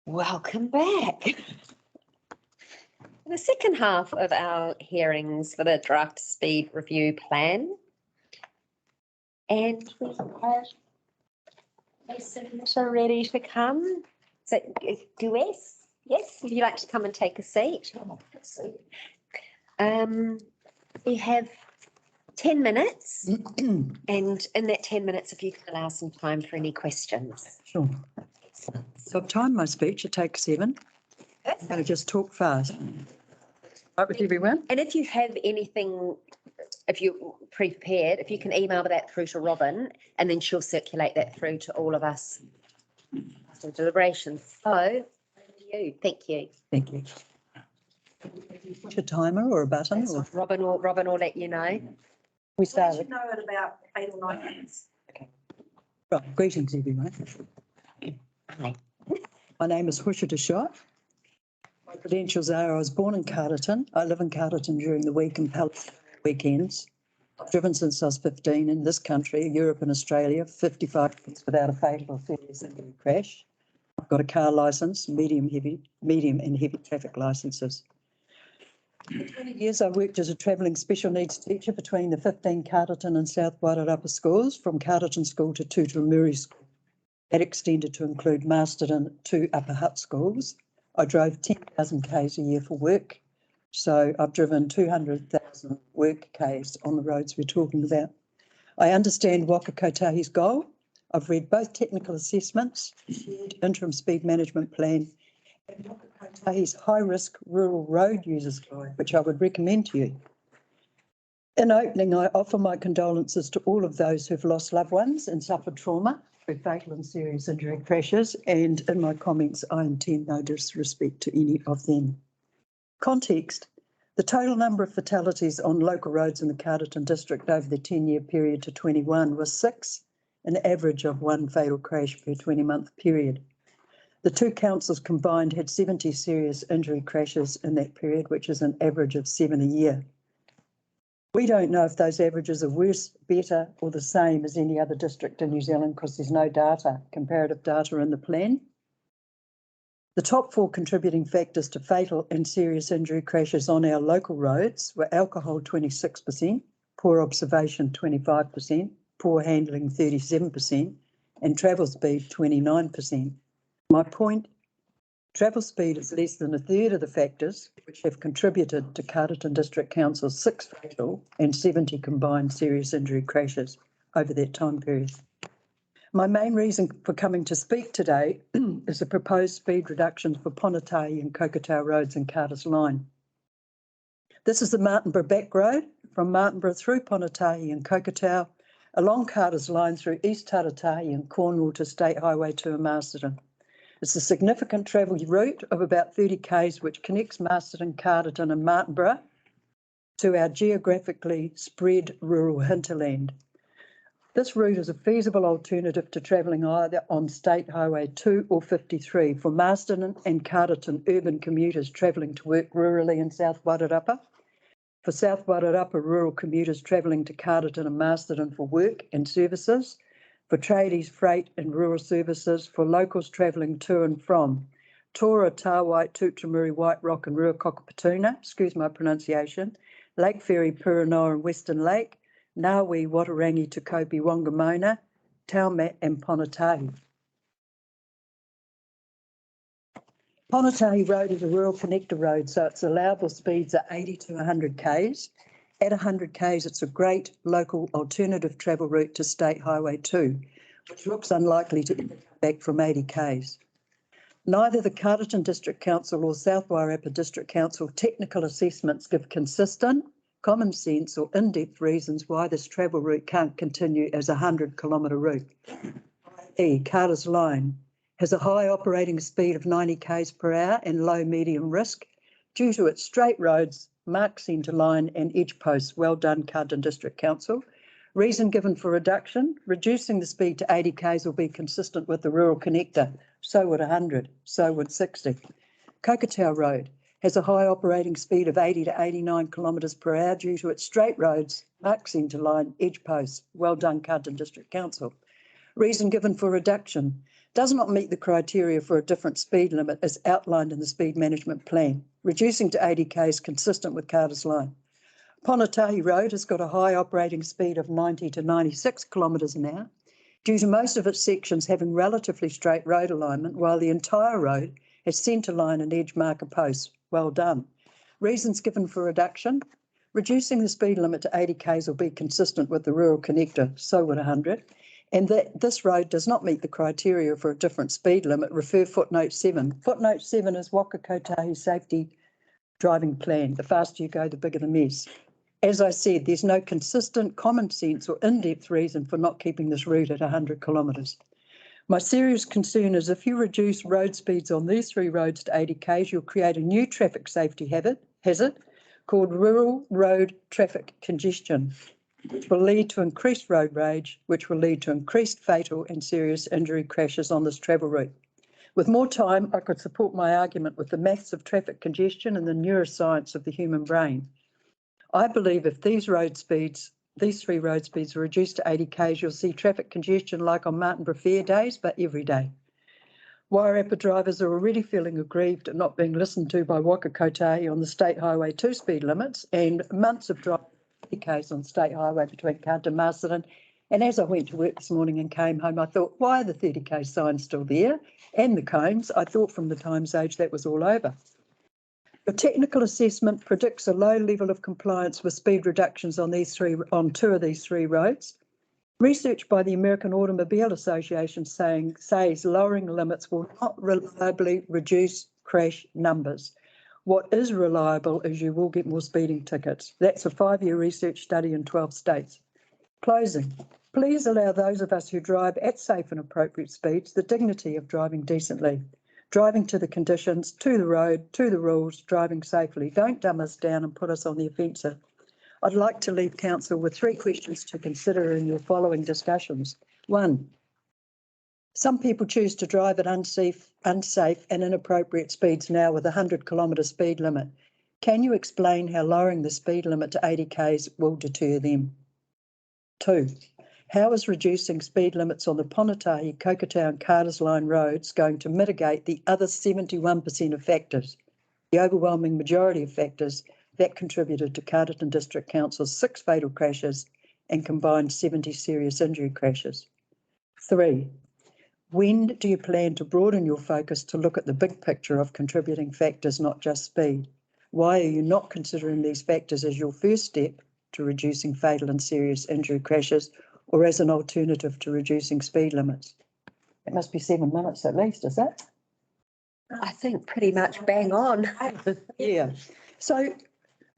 Welcome back. The second half of our hearings for the draft speed review plan. And we have a submitter ready to come. So, Guusje, yes, would you like to come and take a seat? We have 10 minutes, and in that 10 minutes, if you can allow some time for any questions. Sure. So I've timed my speech, it takes 7. I'm going to just talk fast. Right with everyone? And if you have anything, if you're prepared, if you can email that through to Robin, and then she'll circulate that through to all of us after deliberations. So, over to you. Thank you. Thank you. Push a timer or a button? Or? Robin will let you know. We started. You know at about 8 or 9 minutes. Okay. Right. Greetings, everyone. Hi. My name is Guusje de Schot. My credentials are I was born in Carterton. I live in Carterton during the week and weekends. I've driven since I was 15 in this country, Europe and Australia, 55 years without a fatal or serious injury crash. I've got a car licence, medium and heavy traffic licences. For 20 years, I worked as a travelling special needs teacher between the 15 Carterton and South Wairarapa schools, from Carterton School to Tuturamuri School. That extended to include Masterton to Upper Hutt schools. I drove 10,000 k's a year for work, so I've driven 200,000 work k's on the roads we're talking about. I understand Waka Kotahi's goal. I've read both technical assessments, shared interim speed management plan, and Waka Kotahi's high-risk rural road users guide, which I would recommend to you. In opening, I offer my condolences to all of those who've lost loved ones and suffered trauma through fatal and serious injury crashes, and in my comments, I intend no disrespect to any of them. Context: the total number of fatalities on local roads in the Carterton district over the 10-year period to 21 was 6, an average of 1 fatal crash per 20-month period. The two councils combined had 70 serious injury crashes in that period, which is an average of 7 a year. We don't know if those averages are worse, better, or the same as any other district in New Zealand because there's no data, comparative data in the plan. The top 4 contributing factors to fatal and serious injury crashes on our local roads were alcohol 26%, poor observation 25%, poor handling 37%, and travel speed 29%. My point: travel speed is less than a third of the factors which have contributed to Carterton District Council's 6 fatal and 70 combined serious injury crashes over that time period. My main reason for coming to speak today is the proposed speed reductions for Ponatahi and Kokotau roads in Carter's Line. This is the Martinborough back road from Martinborough through Ponatahi and Kokotau, along Carter's Line through East Taratahi and Cornwall to State Highway 2 in Masterton. It's a significant travel route of about 30 k's which connects Masterton, Carterton and Martinborough to our geographically spread rural hinterland. This route is a feasible alternative to travelling either on State Highway 2 or 53 for Masterton and Carterton urban commuters travelling to work rurally in South Wairarapa, for South Wairarapa rural commuters travelling to Carterton and Masterton for work and services, for tradies, freight and rural services, for locals travelling to and from Tora, Tāwai, Tuturamuri, White Rock and Ruakokopatuna, excuse my pronunciation, Lake Ferry, Puranoa and Western Lake, Ngawi, Watarangi, Tukopi, Wangamona, Taumat and Ponatahi. Ponatahi Road is a rural connector road, so its allowable speeds are 80 to 100 k's. At 100 k's, it's a great local alternative travel route to State Highway 2, which looks unlikely to come back from 80 k's. Neither the Carterton District Council or South Wairarapa District Council technical assessments give consistent, common sense or in-depth reasons why this travel route can't continue as a 100-kilometre route. Carter's Line has a high operating speed of 90 k's per hour and low medium risk due to its straight roads, marked centre line and edge posts. Well done, Carterton District Council. Reason given for reduction: reducing the speed to 80 k's will be consistent with the rural connector. So would 100, so would 60. Kokotau Road has a high operating speed of 80 to 89 kilometres per hour due to its straight roads, marked centre line, edge posts. Well done, Carterton District Council. Reason given for reduction: does not meet the criteria for a different speed limit as outlined in the speed management plan. Reducing to 80 km is consistent with Carter's line. Ponatahi Road has got a high operating speed of 90 to 96 kilometres an hour due to most of its sections having relatively straight road alignment, while the entire road has centre line and edge marker posts. Well done. Reasons given for reduction: reducing the speed limit to 80 km will be consistent with the rural connector, so would 100, and that this road does not meet the criteria for a different speed limit. Refer footnote 7. Footnote 7 is Waka Kotahi Safety Driving Plan. The faster you go, the bigger the mess. As I said, there's no consistent, common sense or in-depth reason for not keeping this route at 100 kilometres. My serious concern is if you reduce road speeds on these 3 roads to 80 km, you'll create a new traffic safety hazard called rural road traffic congestion, which will lead to increased road rage, which will lead to increased fatal and serious injury crashes on this travel route. With more time, I could support my argument with the maths of traffic congestion and the neuroscience of the human brain. I believe if these 3 road speeds are reduced to 80 km, you'll see traffic congestion like on Martinborough Fair days, but every day. Wairarapa drivers are already feeling aggrieved at not being listened to by Waka Kotahi on the State Highway 2 speed limits and months of driving 80 km on State Highway between Carterton and Masterton. And as I went to work this morning and came home, I thought, why are the 30 km signs still there? And the cones, I thought from the Times Age that was all over. The technical assessment predicts a low level of compliance with speed reductions on 2 of these 3 roads. Research by the American Automobile Association says lowering limits will not reliably reduce crash numbers. What is reliable is you will get more speeding tickets. That's a 5-year research study in 12 states. Closing. Please allow those of us who drive at safe and appropriate speeds the dignity of driving decently. Driving to the conditions, to the road, to the rules, driving safely. Don't dumb us down and put us on the offensive. I'd like to leave Council with 3 questions to consider in your following discussions. 1, some people choose to drive at unsafe and inappropriate speeds now with a 100 kilometre speed limit. Can you explain how lowering the speed limit to 80 km will deter them? 2, how is reducing speed limits on the Ponatahi, Kokotau and Carter's Line roads going to mitigate the other 71% of factors, the overwhelming majority of factors that contributed to Carterton District Council's 6 fatal crashes and combined 70 serious injury crashes? 3, when do you plan to broaden your focus to look at the big picture of contributing factors, not just speed? Why are you not considering these factors as your first step to reducing fatal and serious injury crashes, or as an alternative to reducing speed limits? It must be 7 minutes at least, is it? I think pretty much bang on. Yeah. So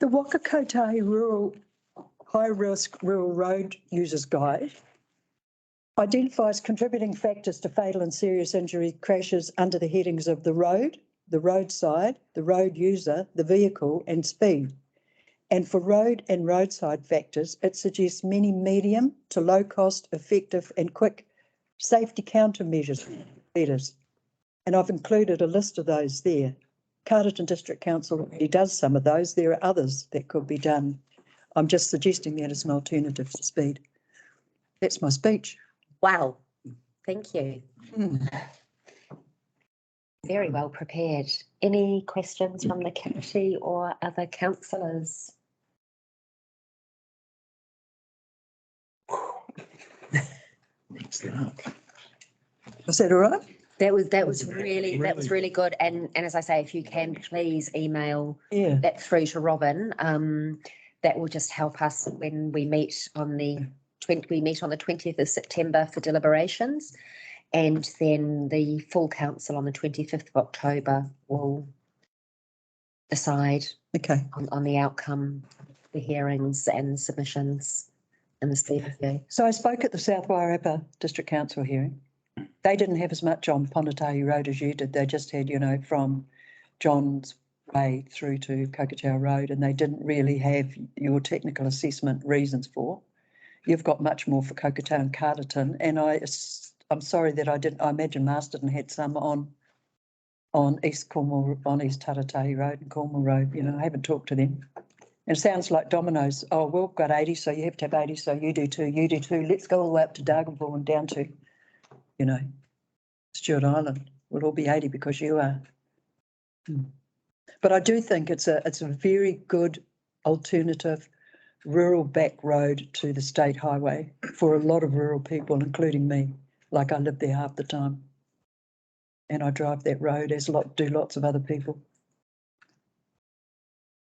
the Waka Kotahi Rural High Risk Rural Road Users Guide identifies contributing factors to fatal and serious injury crashes under the headings of the road, the roadside, the road user, the vehicle and speed. And for road and roadside factors, it suggests many medium to low cost, effective and quick safety countermeasures. And I've included a list of those there. Carterton District Council already does some of those. There are others that could be done. I'm just suggesting that as an alternative to speed. That's my speech. Wow. Thank you. Very well prepared. Any questions from the committee or other councillors? Was that all right? That was really good. And as I say, if you can please email that through to Robin, that will just help us when we meet on the 20th of September for deliberations, and then the full council on the 25th of October will decide on the outcome, the hearings and submissions and the speed review. So I spoke at the South Wairarapa District Council hearing. They didn't have as much on Ponatahi Road as you did. They just had, from John's Way through to Kokotau Road, and they didn't really have your technical assessment reasons for. You've got much more for Kokotau and Carterton, and I'm sorry that I didn't. I imagine Masterton had some on East Cornwall, on East Taratahi Road and Cornwall Road. I haven't talked to them. It sounds like dominoes. Oh, we've got 80, so you have to have 80, so you do too, you do too. Let's go all the way up to Dargaville and down to, Stewart Island. We'll all be 80 because you are. But I do think it's a very good alternative rural back road to the state highway for a lot of rural people, including me. Like I live there half the time. And I drive that road as do lots of other people.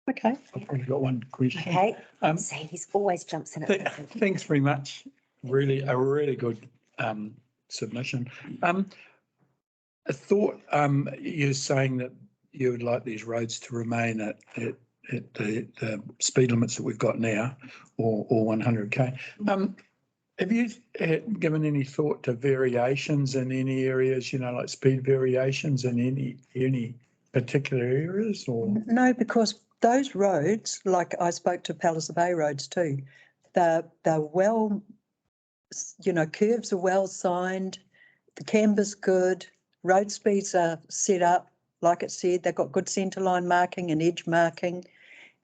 Okay. I've probably got one question. Okay, Um, Sandy's always jumps in at everything. Thanks very much. A really good submission. I thought you're saying that you would like these roads to remain at the speed limits that we've got now, or 100k. Have you given any thought to variations in any areas? You know, like speed variations in any particular areas, or No, because those roads, like I spoke to Palace Bay roads too, they're well, you know, curves are well signed, the camber's good, road speeds are set up, like it said, they've got good centre line marking and edge marking,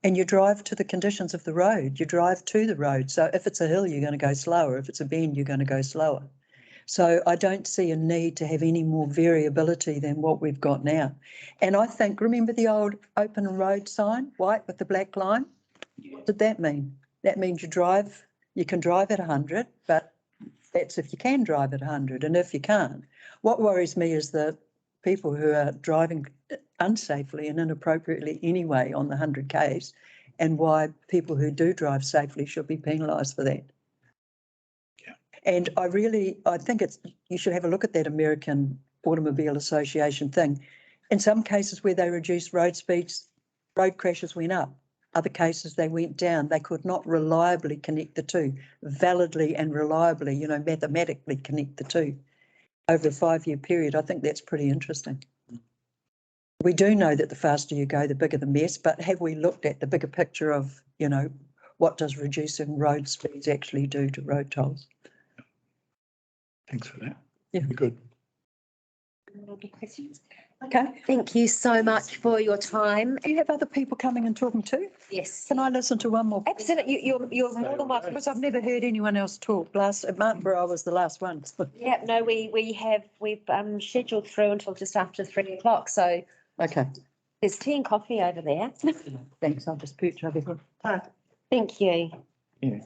and you drive to the conditions of the road, you drive to the road. So if it's a hill, you're going to go slower. If it's a bend, you're going to go slower. So I don't see a need to have any more variability than what we've got now. And I think, remember the old open road sign, white with the black line? What did that mean? That means you can drive at 100, but that's if you can drive at 100. And if you can't, what worries me is the people who are driving unsafely and inappropriately anyway on the 100 Ks, and why people who do drive safely should be penalised for that. And I think you should have a look at that American Automobile Association thing. In some cases where they reduced road speeds, road crashes went up. Other cases they went down. They could not reliably connect the two, validly and reliably, you know, mathematically connect the two over a 5-year period. I think that's pretty interesting. We do know that the faster you go, the bigger the mess, but have we looked at the bigger picture of, you know, what does reducing road speeds actually do to road tolls? thanks for that. Yeah. Good. Okay. Thank you so much for your time. Do you have other people coming and talking too? Yes, Can I listen to one more? absolutely. You're more than welcome. Because I've never heard anyone else talk. At Martinborough, I was the last one. Yeah, no, we've scheduled through until just after 3 o'clock. So Okay, there's tea and coffee over there. thanks. I'll just pooch over here. Thank you. Yeah.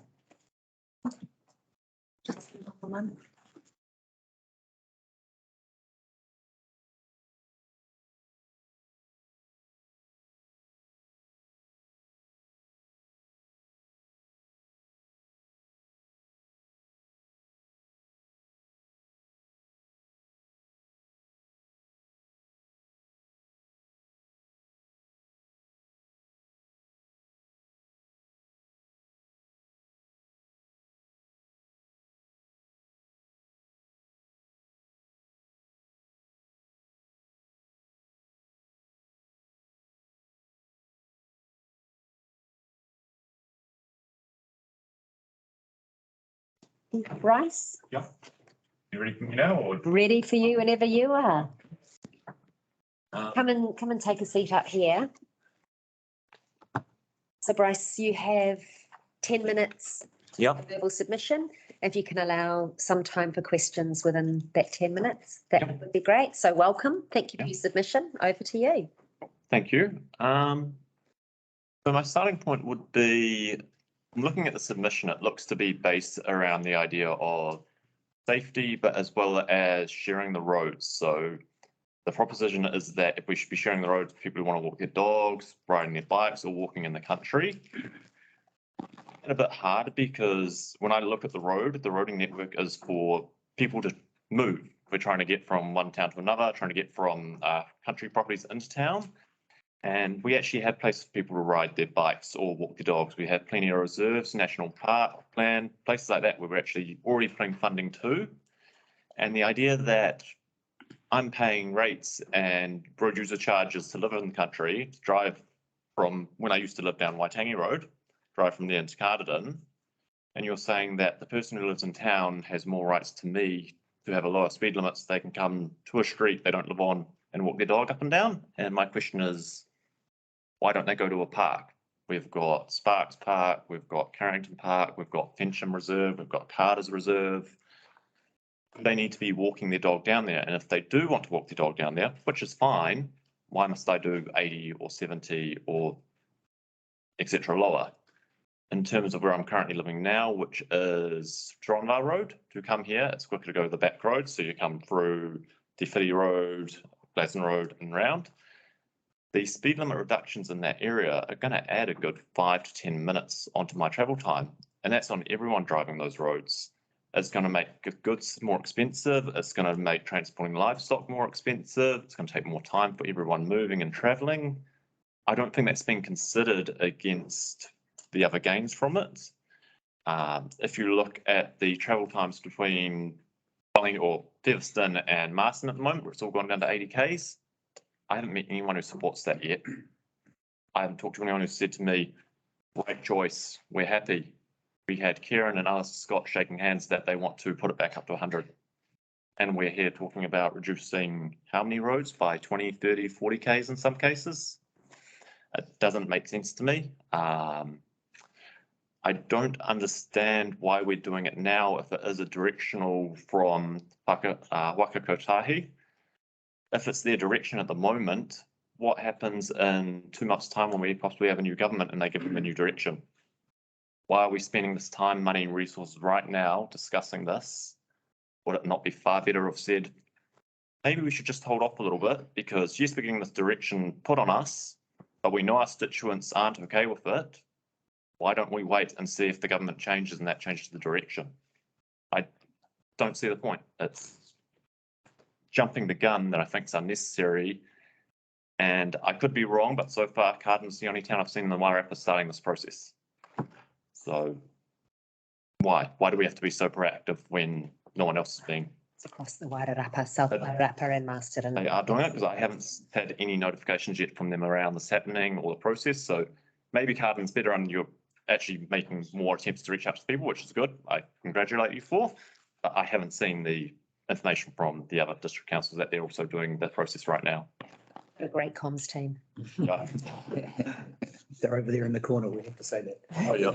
Bryce, Yep. You ready for me now, or? ready for you whenever you are. Uh, Come and take a seat up here. So Bryce, you have 10 minutes Yep. of verbal submission. If you can allow some time for questions within that 10 minutes, that Yep. would be great. So welcome. Thank you for Yep. your submission. Over to you. Thank you. So my starting point would be, I'm looking at the submission, it looks to be based around the idea of safety, but as well as sharing the roads. So the proposition is that if we should be sharing the roads, people who want to walk their dogs, riding their bikes, or walking in the country. And a bit hard because when I look at the roading network is for people to move. We're trying to get from one town to another, trying to get from country properties into town. And we actually have places for people to ride their bikes or walk their dogs. We have plenty of reserves, national park plan, places like that where we're actually already putting funding to. And the idea that I'm paying rates and road user charges to live in the country, to drive from when I used to live down Waitangi Road, drive from there into Carterton, and you're saying that the person who lives in town has more rights to me to have a lower speed limit, so they can come to a street they don't live on and walk their dog up and down. And my question is, why don't they go to a park? We've got Sparks Park, we've got Carrington Park, we've got Fensham Reserve, we've got Carter's Reserve. they need to be walking their dog down there. And if they do want to walk their dog down there, which is fine, why must I do 80 or 70 or etc. lower? In terms of where I'm currently living now, which is Dronlar Road, to come here, it's quicker to go the back road. So you come through Te Whiti Road, Glasson Road and round. The speed limit reductions in that area are going to add a good 5 to 10 minutes onto my travel time. And that's on everyone driving those roads. It's going to make goods more expensive. It's going to make transporting livestock more expensive. It's going to take more time for everyone moving and traveling. I don't think that's been considered against the other gains from it. If you look at the travel times between Wellington or Hewison and Marston at the moment, it's all gone down to 80 Ks. I haven't met anyone who supports that yet. I haven't talked to anyone who said to me, great choice, we're happy. We had Kieran and Alistair Scott shaking hands that they want to put it back up to 100. And we're here talking about reducing how many roads by 20, 30, 40 Ks in some cases. It doesn't make sense to me. I don't understand why we're doing it now if it is a directional from Waka Kotahi. If it's their direction at the moment, what happens in 2 months' time when we possibly have a new government and they give them a new direction? Why are we spending this time, money and resources right now discussing this? Would it not be far better if said, maybe we should just hold off a little bit because yes, we're getting this direction put on us, but we know our constituents aren't okay with it. Why don't we wait and see if the government changes and that changes the direction? I don't see the point. It's jumping the gun that I think is unnecessary. And I could be wrong, but so far Carterton's the only town I've seen in the Wairarapa starting this process. So why? Why do we have to be so proactive when no one else is being? It's across the Wairarapa, South Wairarapa and Masterton. They are doing it because I haven't had any notifications yet from them around this happening or the process. So maybe Carterton's better and you're actually making more attempts to reach out to people, which is good. I congratulate you for. But I haven't seen the information from the other district councils that they're also doing the process right now. A great comms team. Yeah. They're over there in the corner, we have to say that. Oh, yeah.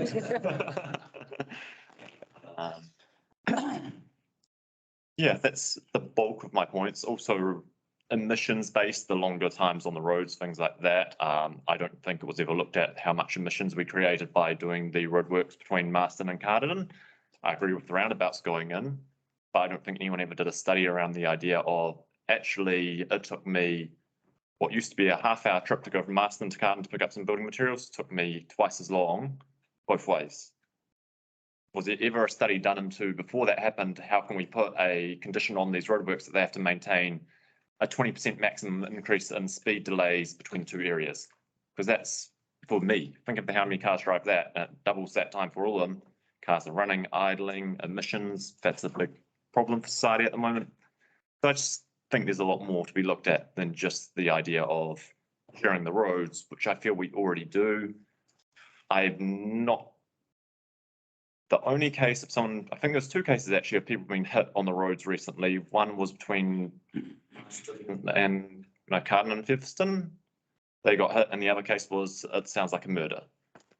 Yeah, that's the bulk of my points. Also, emissions based, the longer times on the roads, things like that. I don't think it was ever looked at how much emissions we created by doing the roadworks between Marston and Carterton. I agree with the roundabouts going in, but I don't think anyone ever did a study around the idea of actually it took me what used to be a half-hour trip to go from Marston to Carterton to pick up some building materials. It took me twice as long both ways. Was there ever a study done into before that happened? How can we put a condition on these roadworks that they have to maintain a 20% maximum increase in speed delays between two areas? Because that's, for me, think of how many cars drive that, and it doubles that time for all of them. Cars are running, idling, emissions. That's a big problem for society at the moment. So I just think there's a lot more to be looked at than just the idea of sharing the roads, which I feel we already do. I've not. The only case of someone, I think there's two cases actually of people being hit on the roads recently. One was between and Carterton and Hewison. They got hit, and the other case was, it sounds like a murder.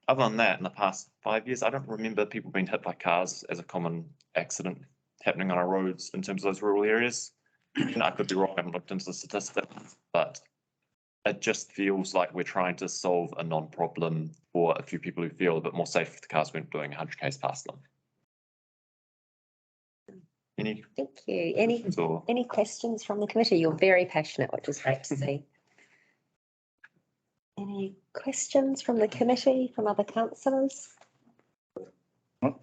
Other than that, in the past 5 years, I don't remember people being hit by cars as a common accident happening on our roads in terms of those rural areas. I could be wrong, I haven't looked into the statistics, but it just feels like we're trying to solve a non-problem for a few people who feel a bit more safe if the cars weren't doing 100 k's past them. Any Thank you. or Any questions from the committee? You're very passionate, which is great to see. Any questions from the committee, from other councillors? No?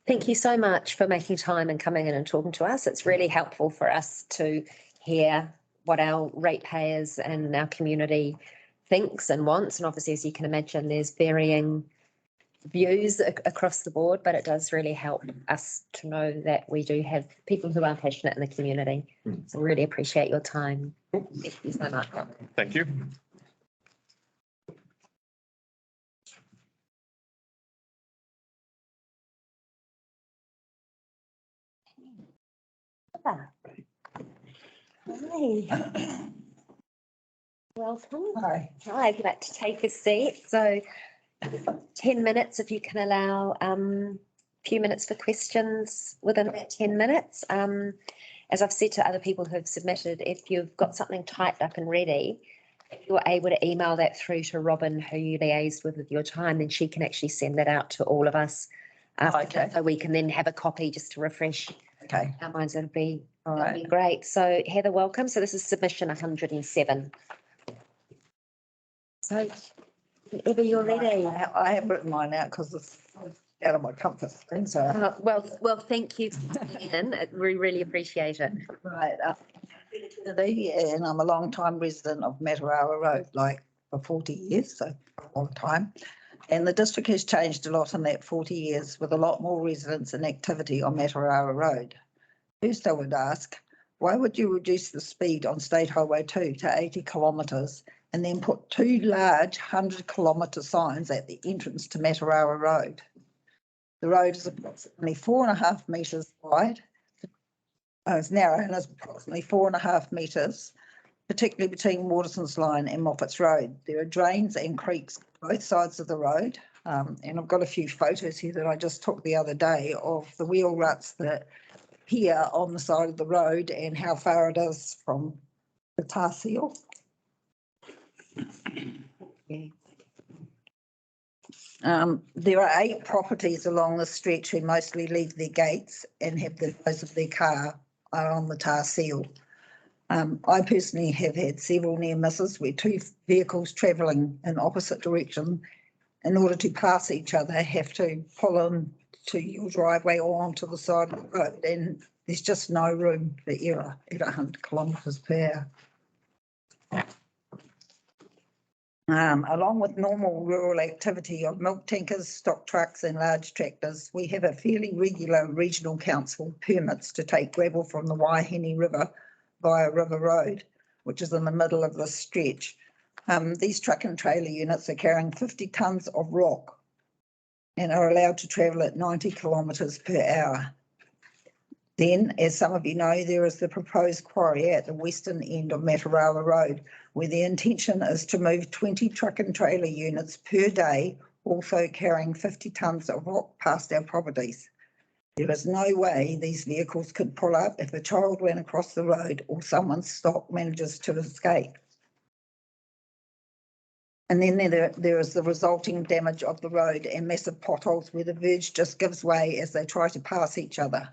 Thank you so much for making time and coming in and talking to us. It's really helpful for us to hear what our ratepayers and our community thinks and wants. And obviously, as you can imagine, there's varying views across the board, but it does really help us to know that we do have people who are passionate in the community. So really appreciate your time. Thank you so much. thank you. Hi. Welcome. Hi. Hi, if you'd like to take a seat. So 10 minutes if you can allow few minutes for questions within that 10 minutes. As I've said to other people who have submitted, if you've got something typed up and ready, if you're able to email that through to Robin, who you liaised with your time, then she can actually send that out to all of us. Okay. So we can then have a copy just to refresh Okay, our minds. That'd be all right. great. So Heather, welcome. So this is submission 107. So whenever you're ready. I have written mine out because it's out of my comfort zone, so. Well, thank you for coming in. We really appreciate it. Right. And I'm a long time resident of Matarawa Road, like for 40 years, so a long time. And the district has changed a lot in that 40 years with a lot more residents and activity on Matarawa Road. First, I would ask, why would you reduce the speed on State Highway 2 to 80 kilometres and then put two large 100-kilometre signs at the entrance to Matarawa Road? The road is approximately 4.5 metres wide. It's narrow and is approximately 4.5 metres, particularly between Waterson's Line and Moffat's Road. There are drains and creeks on both sides of the road. And I've got a few photos here that I just took the other day of the wheel ruts that appear on the side of the road and how far it is from the tar seal. There are 8 properties along the stretch who mostly leave their gates and have the nose of their car on the tar seal. I personally have had several near misses where 2 vehicles travelling in opposite direction in order to pass each other have to pull in to your driveway or onto the side of the road, and there's just no room for error at 100 kilometres per hour. Along with normal rural activity of milk tankers, stock trucks and large tractors, we have a fairly regular regional council permits to take gravel from the Waihini River via River Road, which is in the middle of this stretch. These truck and trailer units are carrying 50 tonnes of rock and are allowed to travel at 90 kilometres per hour. Then, as some of you know, there is the proposed quarry at the western end of Matarawa Road, where the intention is to move 20 truck and trailer units per day, also carrying 50 tonnes of rock past our properties. There is no way these vehicles could pull up if a child ran across the road or someone's stock manages to escape. And then there is the resulting damage of the road and massive potholes where the verge just gives way as they try to pass each other.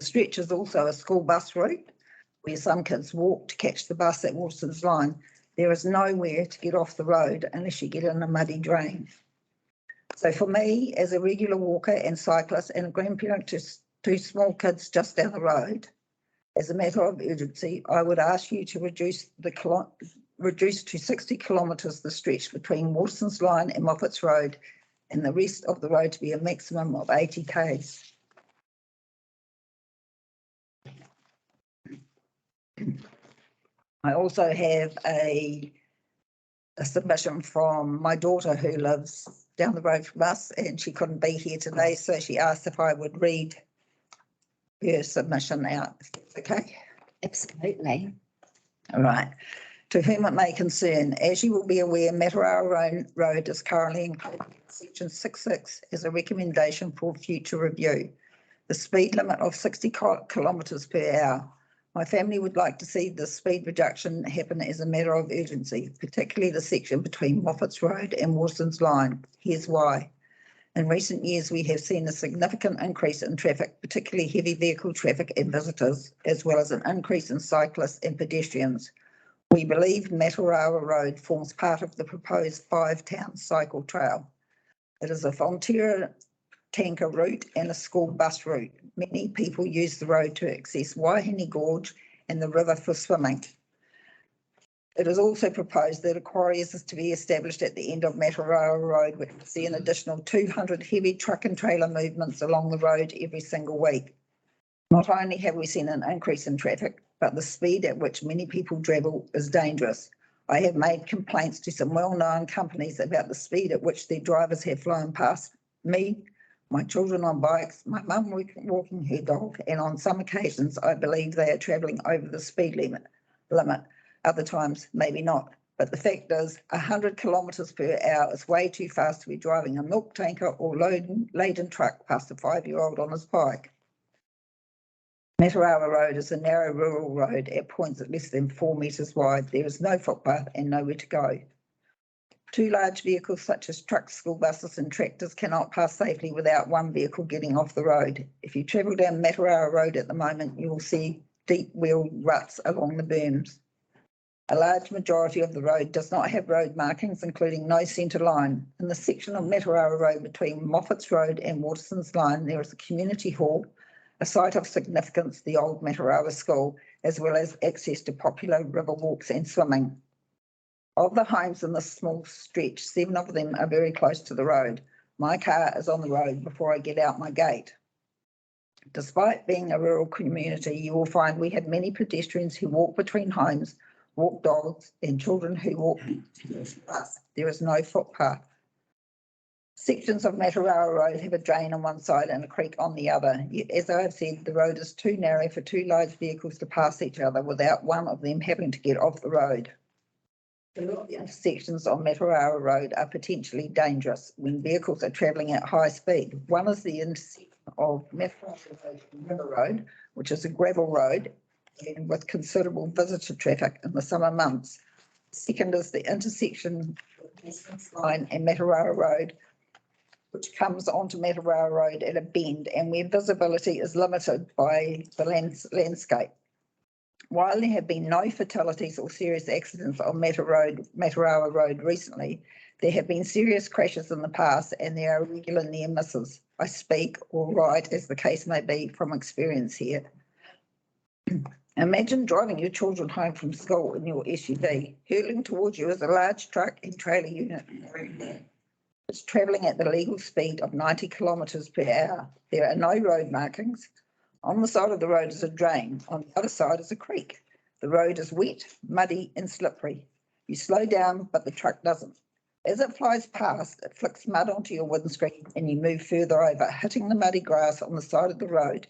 The stretch is also a school bus route where some kids walk to catch the bus at Waterson's Line. There is nowhere to get off the road unless you get in a muddy drain. So for me, as a regular walker and cyclist and a grandparent to 2 small kids just down the road, as a matter of urgency, I would ask you to reduce to 60 kilometres the stretch between Waterson's Line and Moffat's Road, and the rest of the road to be a maximum of 80 k's. I also have a submission from my daughter who lives down the road from us, and she couldn't be here today, so she asked if I would read her submission out, if that's okay. Absolutely. All right. To whom it may concern, as you will be aware, Matarawa Road is currently included in section 6.6 as a recommendation for future review. The speed limit of 60 kilometres per hour. My family would like to see the speed reduction happen as a matter of urgency, particularly the section between Moffat's Road and Waterson's Line. Here's why. In recent years, we have seen a significant increase in traffic, particularly heavy vehicle traffic and visitors, as well as an increase in cyclists and pedestrians. We believe Matarawa Road forms part of the proposed 5-town cycle trail. It is a Fonterra tanker route and a school bus route. Many people use the road to access Waihini Gorge and the river for swimming. It is also proposed that a quarry is to be established at the end of Matarawa Road, which will see an additional 200 heavy truck and trailer movements along the road every single week. Not only have we seen an increase in traffic, but the speed at which many people travel is dangerous. I have made complaints to some well-known companies about the speed at which their drivers have flown past me, my children on bikes, my mum walking her dog, and on some occasions I believe they are travelling over the speed limit. Other times, maybe not. But the fact is 100 kilometres per hour is way too fast to be driving a milk tanker or laden truck past a 5-year-old on his bike. Matarawa Road is a narrow rural road at points at less than 4 metres wide. There is no footpath and nowhere to go. 2 large vehicles such as trucks, school buses and tractors cannot pass safely without one vehicle getting off the road. If you travel down Matarawa Road at the moment, you will see deep wheel ruts along the berms. A large majority of the road does not have road markings, including no centre line. In the section of Matarawa Road between Moffat's Road and Waterson's Line, there is a community hall, a site of significance, the old Matarawa School, as well as access to popular river walks and swimming. Of the homes in this small stretch, 7 of them are very close to the road. My car is on the road before I get out my gate. Despite being a rural community, you will find we have many pedestrians who walk between homes, walk dogs and children who walk to us. There is no footpath. Sections of Matarawa Road have a drain on one side and a creek on the other. As I have said, the road is too narrow for 2 large vehicles to pass each other without one of them having to get off the road. The intersections on Matarawa Road are potentially dangerous when vehicles are travelling at high speed. One is the intersection of Matarawa Road and River Road, which is a gravel road and with considerable visitor traffic in the summer months. Second is the intersection of Waterson's Line and Matarawa Road, which comes onto Matarawa Road at a bend and where visibility is limited by the landscape. While there have been no fatalities or serious accidents on Matarawa Road recently, there have been serious crashes in the past and there are regular near misses. I speak or write, as the case may be, from experience here. Imagine driving your children home from school in your SUV. Hurtling towards you is a large truck and trailer unit. It's travelling at the legal speed of 90 kilometres per hour. There are no road markings. On the side of the road is a drain. On the other side is a creek. The road is wet, muddy and slippery. You slow down, but the truck doesn't. As it flies past, it flicks mud onto your windscreen and you move further over, hitting the muddy grass on the side of the road.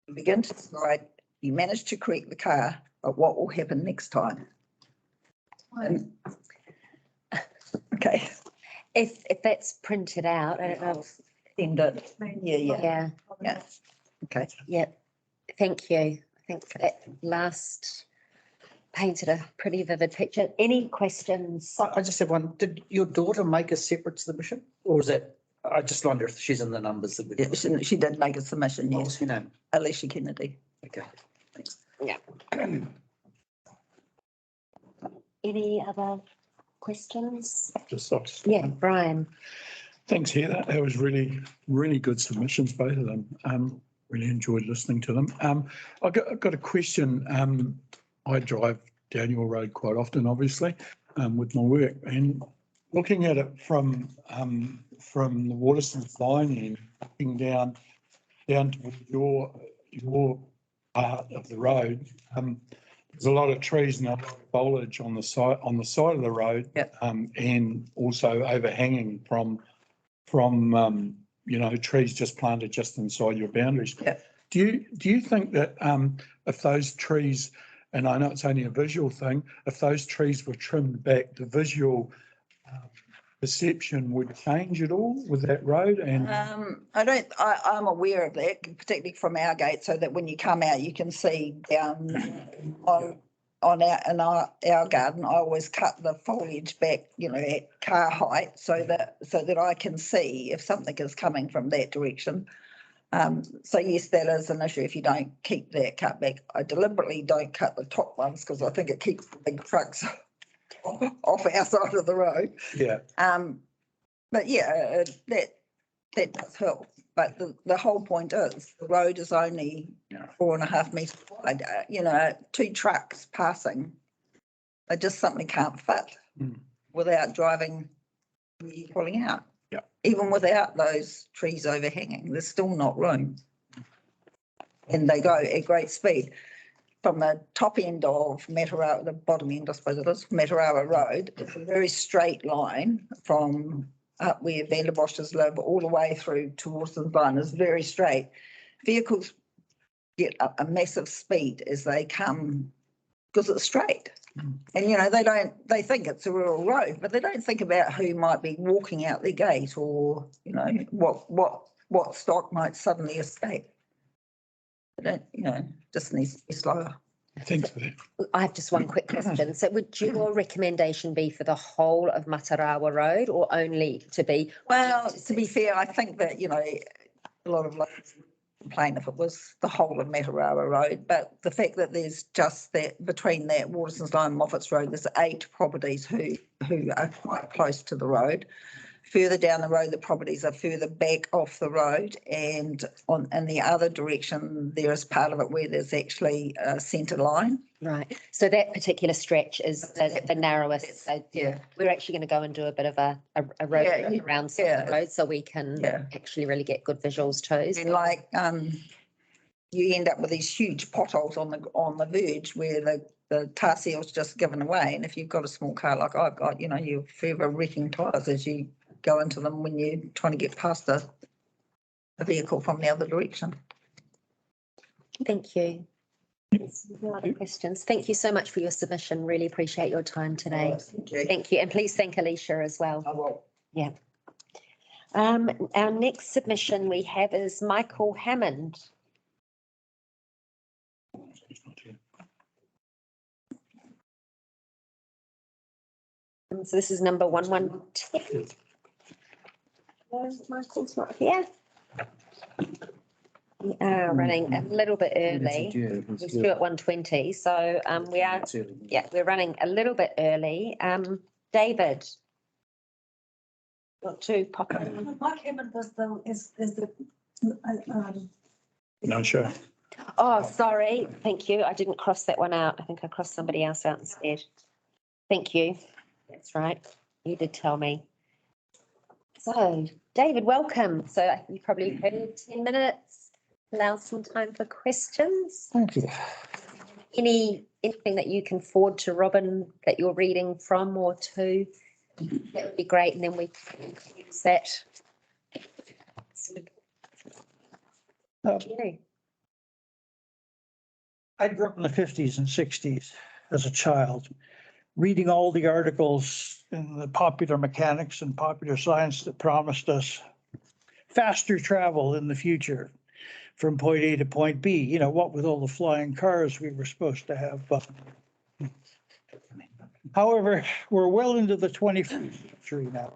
You begin to slide. You manage to correct the car, but what will happen next time? Okay. If that's printed out, I don't know. Send it. Yeah. Okay. Yeah. Thank you. I think that last painted a pretty vivid picture. Any questions? I just have one. Did your daughter make a separate submission, or is that? I just wonder if she's in the numbers that we. Yeah, she did make a submission. What Yes, was her name? Alicia Kennedy. Okay, thanks. Yeah. Any other questions? Just Yeah, Brian. thanks, Heather. That was really, really good submissions, both of them. Really enjoyed listening to them. I've got a question. I drive down your road quite often, obviously, with my work, and looking at it from the Waterson's Line and looking down to your part of the road. There's a lot of trees and a lot of foliage on the side of the road. Yep. And also overhanging from trees just planted just inside your boundaries. Yep. Do you think that if those trees, and I know it's only a visual thing, if those trees were trimmed back, the visual perception would change at all with that road? And I'm aware of that, particularly from our gate, so that when you come out, you can see down on our garden. I always cut the foliage back, at car height, so that I can see if something is coming from that direction. So yes, that is an issue if you don't keep that cut back. I deliberately don't cut the top ones because I think it keeps the big trucks off our side of the road. yeah, But yeah, that does help. But the whole point is the road is only 4.5 metres wide. 2 trucks passing, they just simply can't fit without driving, pulling out. Yeah. Even without those trees overhanging, there's still not room. And they go at great speed. From the top end of Matarawa, the bottom end, I suppose it is, Matarawa Road, it's a very straight line from up where Vanderbosches live all the way through to Waterson's Line. It's very straight. Vehicles get a massive speed as they come because it's straight. And, they think it's a rural road, but they don't think about who might be walking out the gate or, what stock might suddenly escape. They don't, just needs to be slower. Thanks for that. I have just one quick question. So would your recommendation be for the whole of Matarawa Road or only to be? Well, to be fair, I think that, a lot of locals would complain if it was the whole of Matarawa Road, but the fact that there's just that between that Waterson's Line and Moffat's Road, there's 8 properties who are quite close to the road. Further down the road, the properties are further back off the road, and in the other direction, there is part of it where there's actually a centre line. Right. So that particular stretch is the narrowest. So Yeah. we're actually going to go and do a bit of a road Yeah, trip around yeah. the road so we can Yeah. actually really get good visuals too. And like, you end up with these huge potholes on the verge where the tar seal's just given away. And if you've got a small car like I've got, you're forever wrecking tyres as you go into them when you're trying to get past a vehicle from the other direction. Thank you. No other questions. Thank you so much for your submission. Really appreciate your time today. Thank you. And please thank Alicia as well. I will. Yeah. Our next submission we have is Michael Hammond. So this is number 1110. No, Michael's not here. We are running a little bit early. We're due at 1:20, so we're running a little bit early. David. Want to pop in? Mike Hammond was the. No, sure. Oh, sorry. Thank you. I didn't cross that one out. I think I crossed somebody else out instead. Thank you. That's right. You did tell me. So, David, welcome. So you probably heard 10 minutes. Allow some time for questions. Thank you. Anything that you can forward to Robin that you're reading from or to, that would be great. And then we can use that. Okay. I grew up in the 50s and 60s as a child, reading all the articles in the Popular Mechanics and Popular Science that promised us faster travel in the future from point A to point B. What with all the flying cars we were supposed to have. But however, we're well into the 21st century now.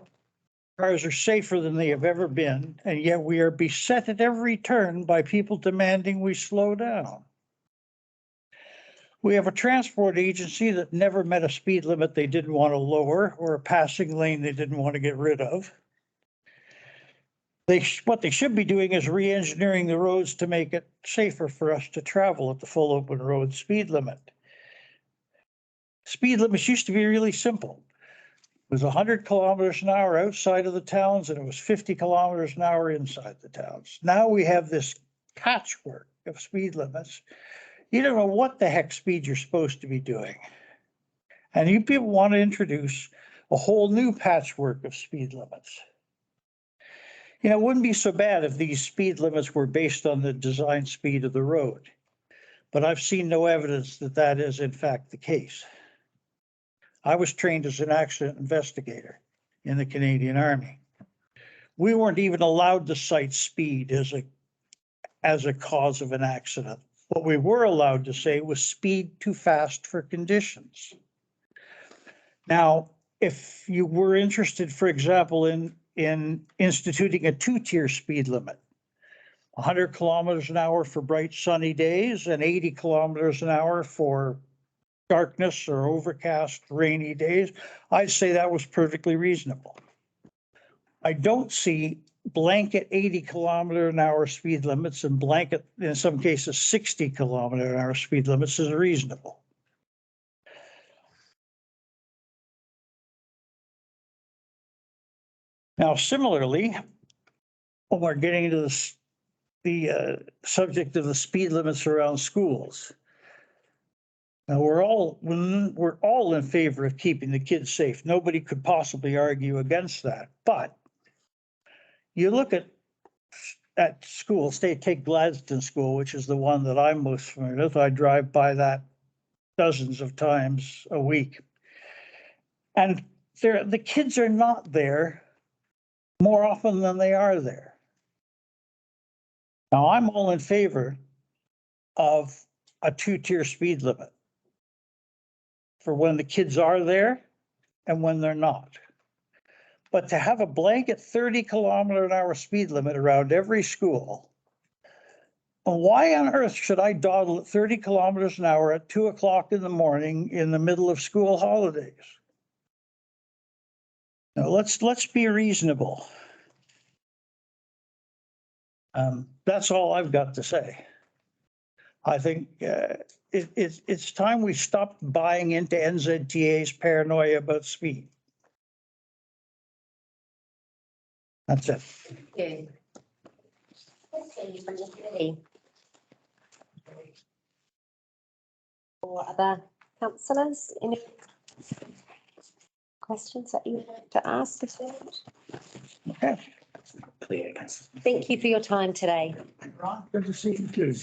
Cars are safer than they have ever been, and yet we are beset at every turn by people demanding we slow down. We have a transport agency that never met a speed limit they didn't want to lower or a passing lane they didn't want to get rid of. What they should be doing is re-engineering the roads to make it safer for us to travel at the full open road speed limit. Speed limits used to be really simple. It was 100 kilometers an hour outside of the towns and it was 50 kilometers an hour inside the towns. Now we have this patchwork of speed limits. You don't know what the heck speed you're supposed to be doing. And you people want to introduce a whole new patchwork of speed limits. It wouldn't be so bad if these speed limits were based on the design speed of the road. But I've seen no evidence that that is in fact the case. I was trained as an accident investigator in the Canadian Army. We weren't even allowed to cite speed as a cause of an accident. What we were allowed to say was speed too fast for conditions. Now, if you were interested, for example, in instituting a 2-tier speed limit, 100 kilometers an hour for bright sunny days and 80 kilometers an hour for darkness or overcast rainy days, I'd say that was perfectly reasonable. I don't see blanket 80 kilometer an hour speed limits and blanket, in some cases, 60 kilometer an hour speed limits as reasonable. Now, similarly, when we're getting into the subject of the speed limits around schools, now we're all in favor of keeping the kids safe. Nobody could possibly argue against that. But you look at schools, take Gladstone School, which is the one that I'm most familiar with. I drive by that dozens of times a week. And the kids are not there more often than they are there. Now, I'm all in favor of a 2-tier speed limit for when the kids are there and when they're not. But to have a blanket 30-kilometer-an-hour speed limit around every school, why on earth should I dawdle at 30 kilometers an hour at 2 o'clock in the morning in the middle of school holidays? Now, let's be reasonable. That's all I've got to say. I think it's time we stopped buying into NZTA's paranoia about speed. That's it. Yeah. Or other councillors, any questions that you want to ask? Okay. Thank you for your time today. Good to see you too.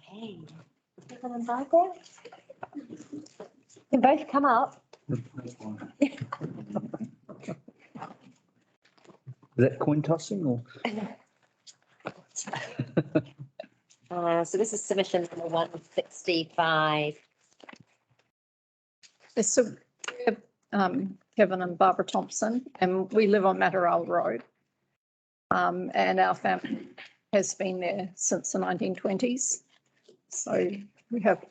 Hey, Kevin and Barbara? You can both come up. Is that coin tossing or? So this is submission number 165. So, Kevin and Barbara Thompson, and we live on Mataral Road. And our family has been there since the 1920s. So we have,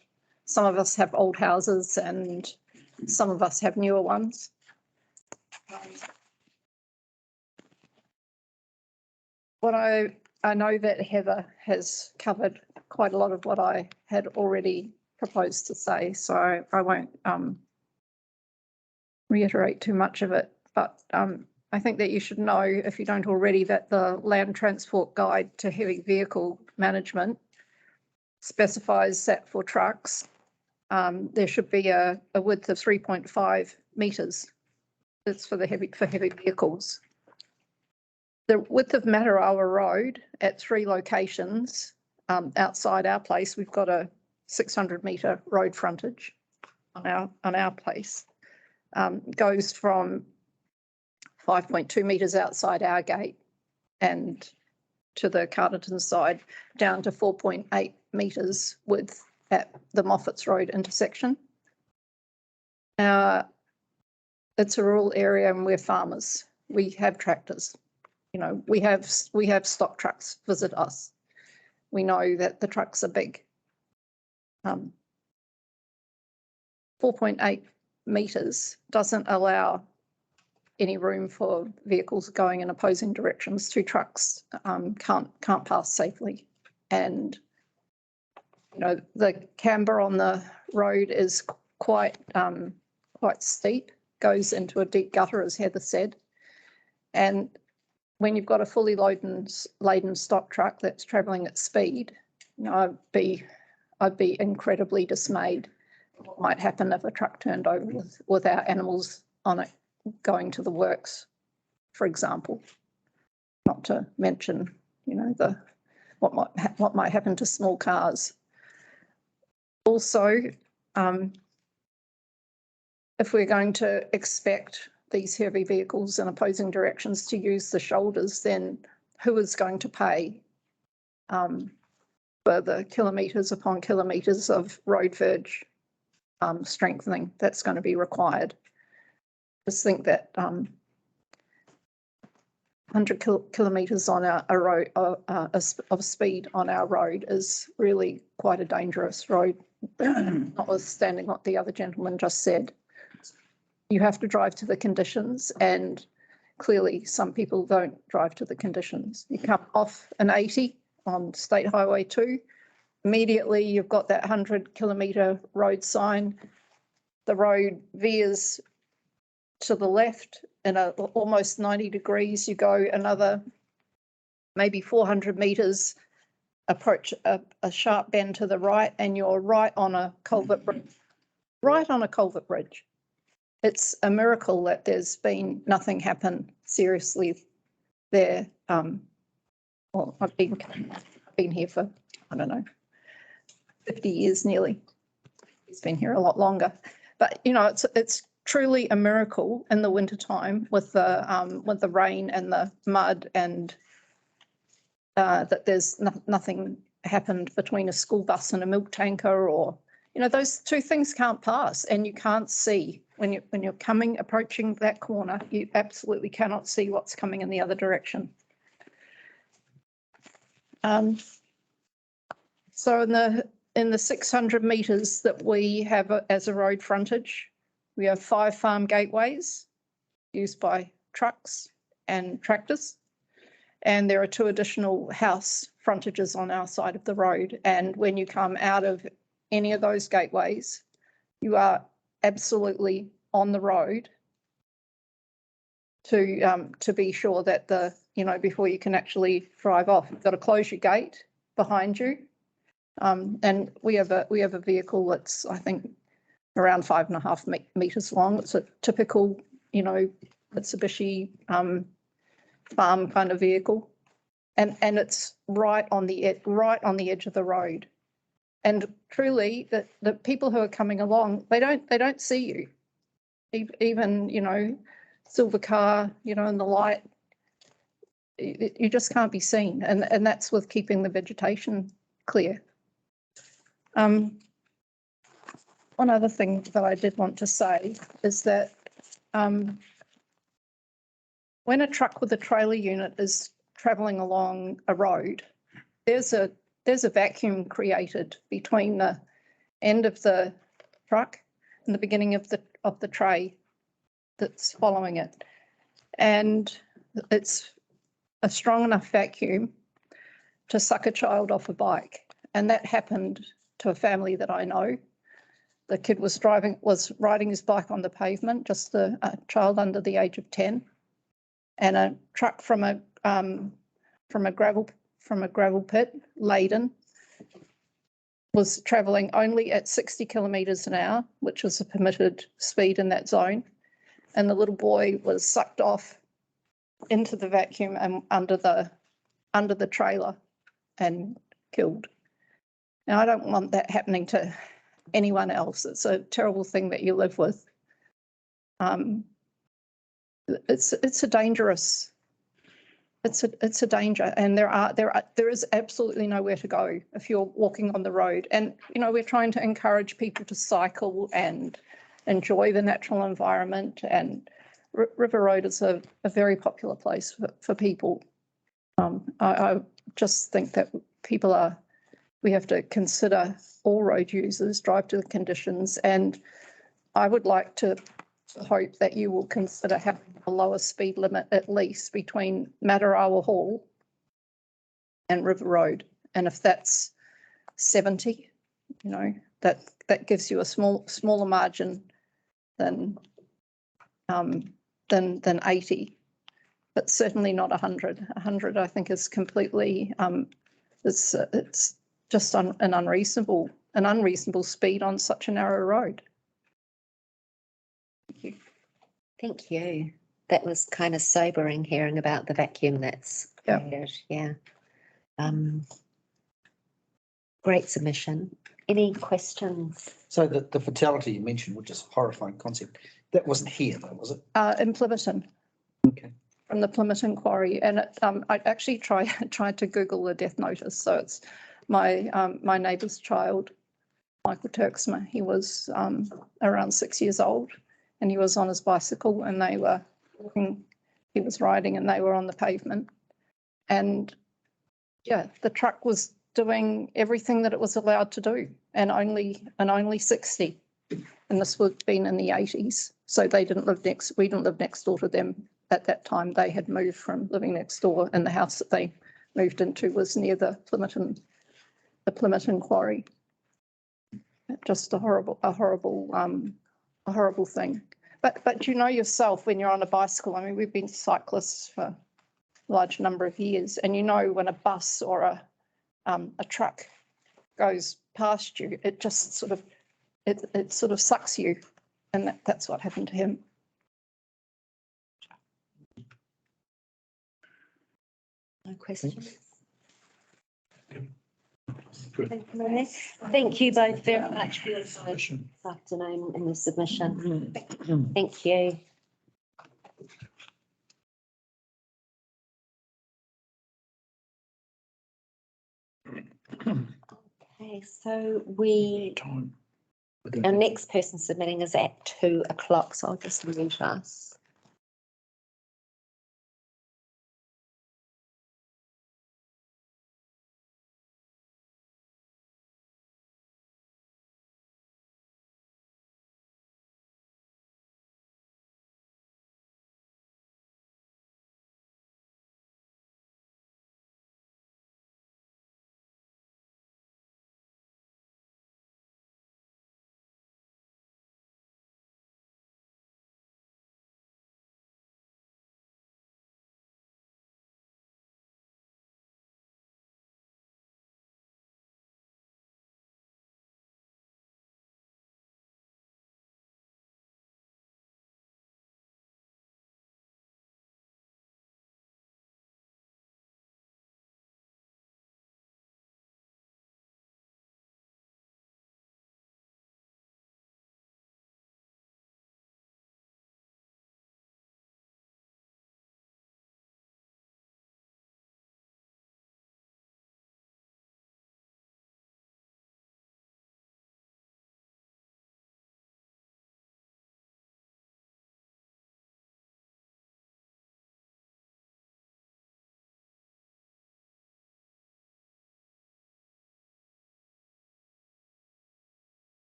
some of us have old houses and some of us have newer ones. What I know that Heather has covered quite a lot of what I had already proposed to say, so I won't reiterate too much of it, but I think that you should know, if you don't already, that the Land Transport Guide to Heavy Vehicle Management specifies that for trucks, there should be a width of 3.5 metres. That's for heavy vehicles. The width of Matarawa Road at 3 locations outside our place, we've got a 600-metre road frontage on our place. Goes from 5.2 metres outside our gate and to the Carterton side down to 4.8 metres width at the Moffats Road intersection. It's a rural area and we're farmers. We have tractors. You know, we have stock trucks visit us. We know that the trucks are big. 4.8 metres doesn't allow any room for vehicles going in opposing directions. 2 trucks can't pass safely, and you know the camber on the road is quite steep, goes into a deep gutter, as Heather said, and when you've got a fully laden stock truck that's travelling at speed, you know, I'd be incredibly dismayed what might happen if a truck turned over without animals on it going to the works, for example. Not to mention, you know, what might happen to small cars. Also, if we're going to expect these heavy vehicles in opposing directions to use the shoulders, then who is going to pay for the kilometres upon kilometres of road verge strengthening that's going to be required? Just think that 100 kilometres on a road of speed on our road is really quite a dangerous road, notwithstanding what the other gentleman just said. You have to drive to the conditions, and clearly some people don't drive to the conditions. You come off an 80 on State Highway 2, immediately you've got that 100-kilometre road sign. The road veers to the left in almost 90 degrees. You go another maybe 400 metres, approach a sharp bend to the right, and you're right on a culvert bridge. Right on a culvert bridge. It's a miracle that there's been nothing happen seriously there well, I've been here for, I don't know, 50 years nearly. He's been here a lot longer. But, you know, it's truly a miracle in the wintertime with the rain and the mud, and that there's nothing happened between a school bus and a milk tanker, or, you know, those two things can't pass, and you can't see when you're approaching that corner, you absolutely cannot see what's coming in the other direction. So in the 600 metres that we have as a road frontage, we have 5 farm gateways used by trucks and tractors. And there are 2 additional house frontages on our side of the road. And when you come out of any of those gateways, you are absolutely on the road to be sure that before you can actually drive off, you've got to close your gate behind you. And we have a vehicle that's, I think, around 5.5 metres long. It's a typical, Mitsubishi farm kind of vehicle, and it's right on the edge of the road. And truly, the people who are coming along, they don't see you. Even silver car, in the light, you just can't be seen, and that's with keeping the vegetation clear. One other thing that I did want to say is that when a truck with a trailer unit is travelling along a road, there's a vacuum created between the end of the truck and the beginning of the tray that's following it, and it's a strong enough vacuum to suck a child off a bike. And that happened to a family that I know. The kid was riding his bike on the pavement, just a child under the age of 10, and a truck from a gravel pit laden was travelling only at 60 kilometres an hour, which was a permitted speed in that zone. And the little boy was sucked off into the vacuum and under the trailer and killed. Now, I don't want that happening to anyone else. It's a terrible thing that you live with. It's a dangerous. It's a danger, and there is absolutely nowhere to go if you're walking on the road. And we're trying to encourage people to cycle and enjoy the natural environment. And River Road is a very popular place for people. I just think that we have to consider all road users, drive to the conditions, and I would like to hope that you will consider having a lower speed limit at least between Matarawa Hall and River Road. And if that's 70, that gives you a smaller margin than 80, but certainly not 100. 100, I think, is completely it's just an unreasonable speed on such a narrow road. Thank you. Thank you. That was kind of sobering hearing about the vacuum that's created. Yeah. Great submission. Any questions? So the fatality you mentioned, which is a horrifying concept, that wasn't here though, was it? In Plymoughton. Okay. From the Plymoughton quarry, and I actually tried to Google the death notice. So it's my neighbour's child, Michael Turksma. He was around 6 years old, and he was on his bicycle, and they were walking. He was riding, and they were on the pavement, and the truck was doing everything that it was allowed to do, and only 60. And this would have been in the 80s, so we didn't live next door to them at that time. They had moved from living next door, and the house that they moved into was near the Plymoughton quarry. Just a horrible thing. But yourself, when you're on a bicycle, I mean, we've been cyclists for a large number of years, and when a bus or a truck goes past you, it just sort of sucks you, and that's what happened to him. No questions? Good. Thank you, Mary. Thank you both very much for your time Submission. this afternoon and your submission. Thank you. Okay, so Time. our next person submitting is at 2 o'clock, so I'll just mute us.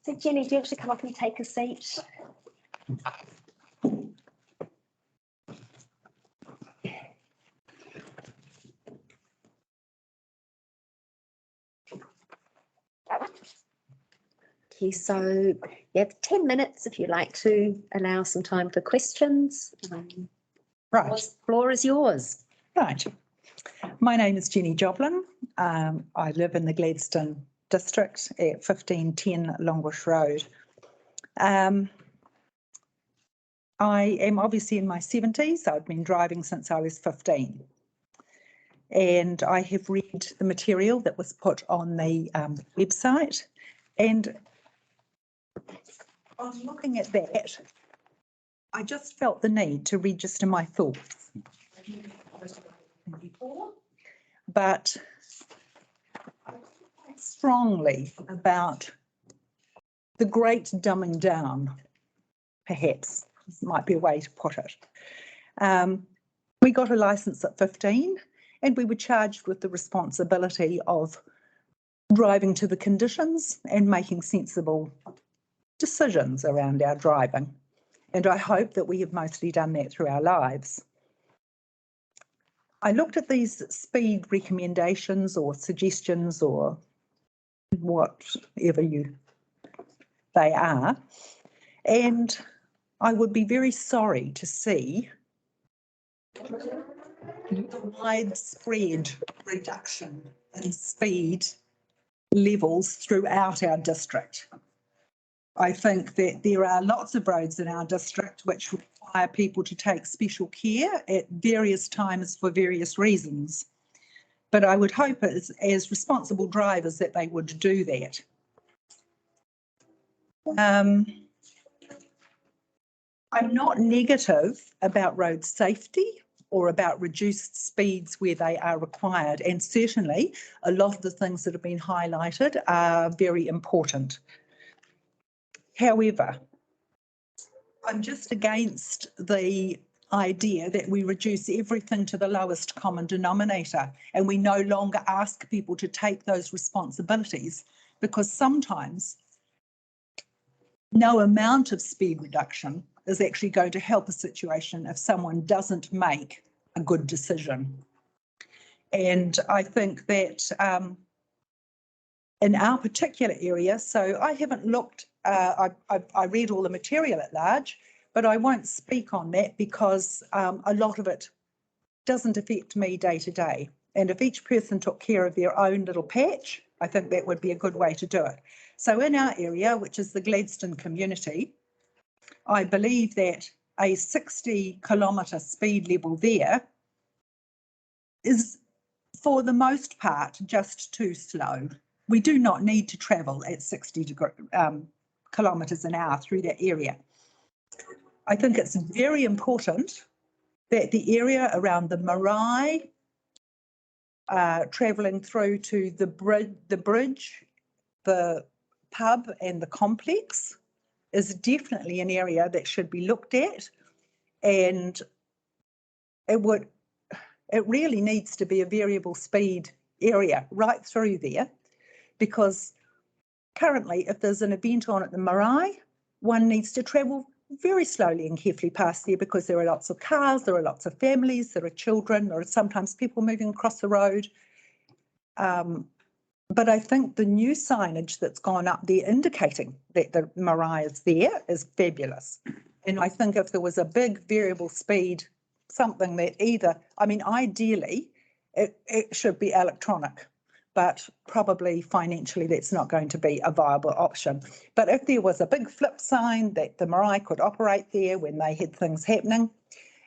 So Jenny, do you want to come up and take a seat? Okay, so you have 10 minutes if you'd like to allow some time for questions. Right, Floor is yours. right. My name is Jenny Joblin. I live in the Gladstone district at 1510 Longbush Road. I am obviously in my 70s. I've been driving since I was 15. And I have read the material that was put on the website. And on looking at that, I just felt the need to register my thoughts. But I feel quite strongly about the great dumbing down, perhaps might be a way to put it. We got a licence at 15 and we were charged with the responsibility of driving to the conditions and making sensible decisions around our driving. And I hope that we have mostly done that through our lives. I looked at these speed recommendations or suggestions or whatever they are, and I would be very sorry to see the widespread reduction in speed levels throughout our district. I think that there are lots of roads in our district which require people to take special care at various times for various reasons. But I would hope as responsible drivers that they would do that. I'm not negative about road safety or about reduced speeds where they are required. And certainly a lot of the things that have been highlighted are very important. However, I'm just against the idea that we reduce everything to the lowest common denominator and we no longer ask people to take those responsibilities, because sometimes no amount of speed reduction is actually going to help a situation if someone doesn't make a good decision. And I think that in our particular area, so I haven't looked, I read all the material at large, but I won't speak on that because a lot of it doesn't affect me day to day. And if each person took care of their own little patch, I think that would be a good way to do it. So in our area, which is the Gladstone community, I believe that a 60-kilometre speed level there is, for the most part, just too slow. We do not need to travel at 60 kilometres an hour through that area. I think it's very important that the area around the marae, travelling through to the bridge, the pub and the complex is definitely an area that should be looked at, and it really needs to be a variable speed area right through there, because currently if there's an event on at the marae, one needs to travel very slowly and carefully past there because there are lots of cars, there are lots of families, there are children, there are sometimes people moving across the road. But I think the new signage that's gone up there indicating that the marae is there is fabulous. And I think if there was a big variable speed, something that either, I mean, ideally, it should be electronic, but probably financially that's not going to be a viable option. But if there was a big flip sign that the marae could operate there when they had things happening,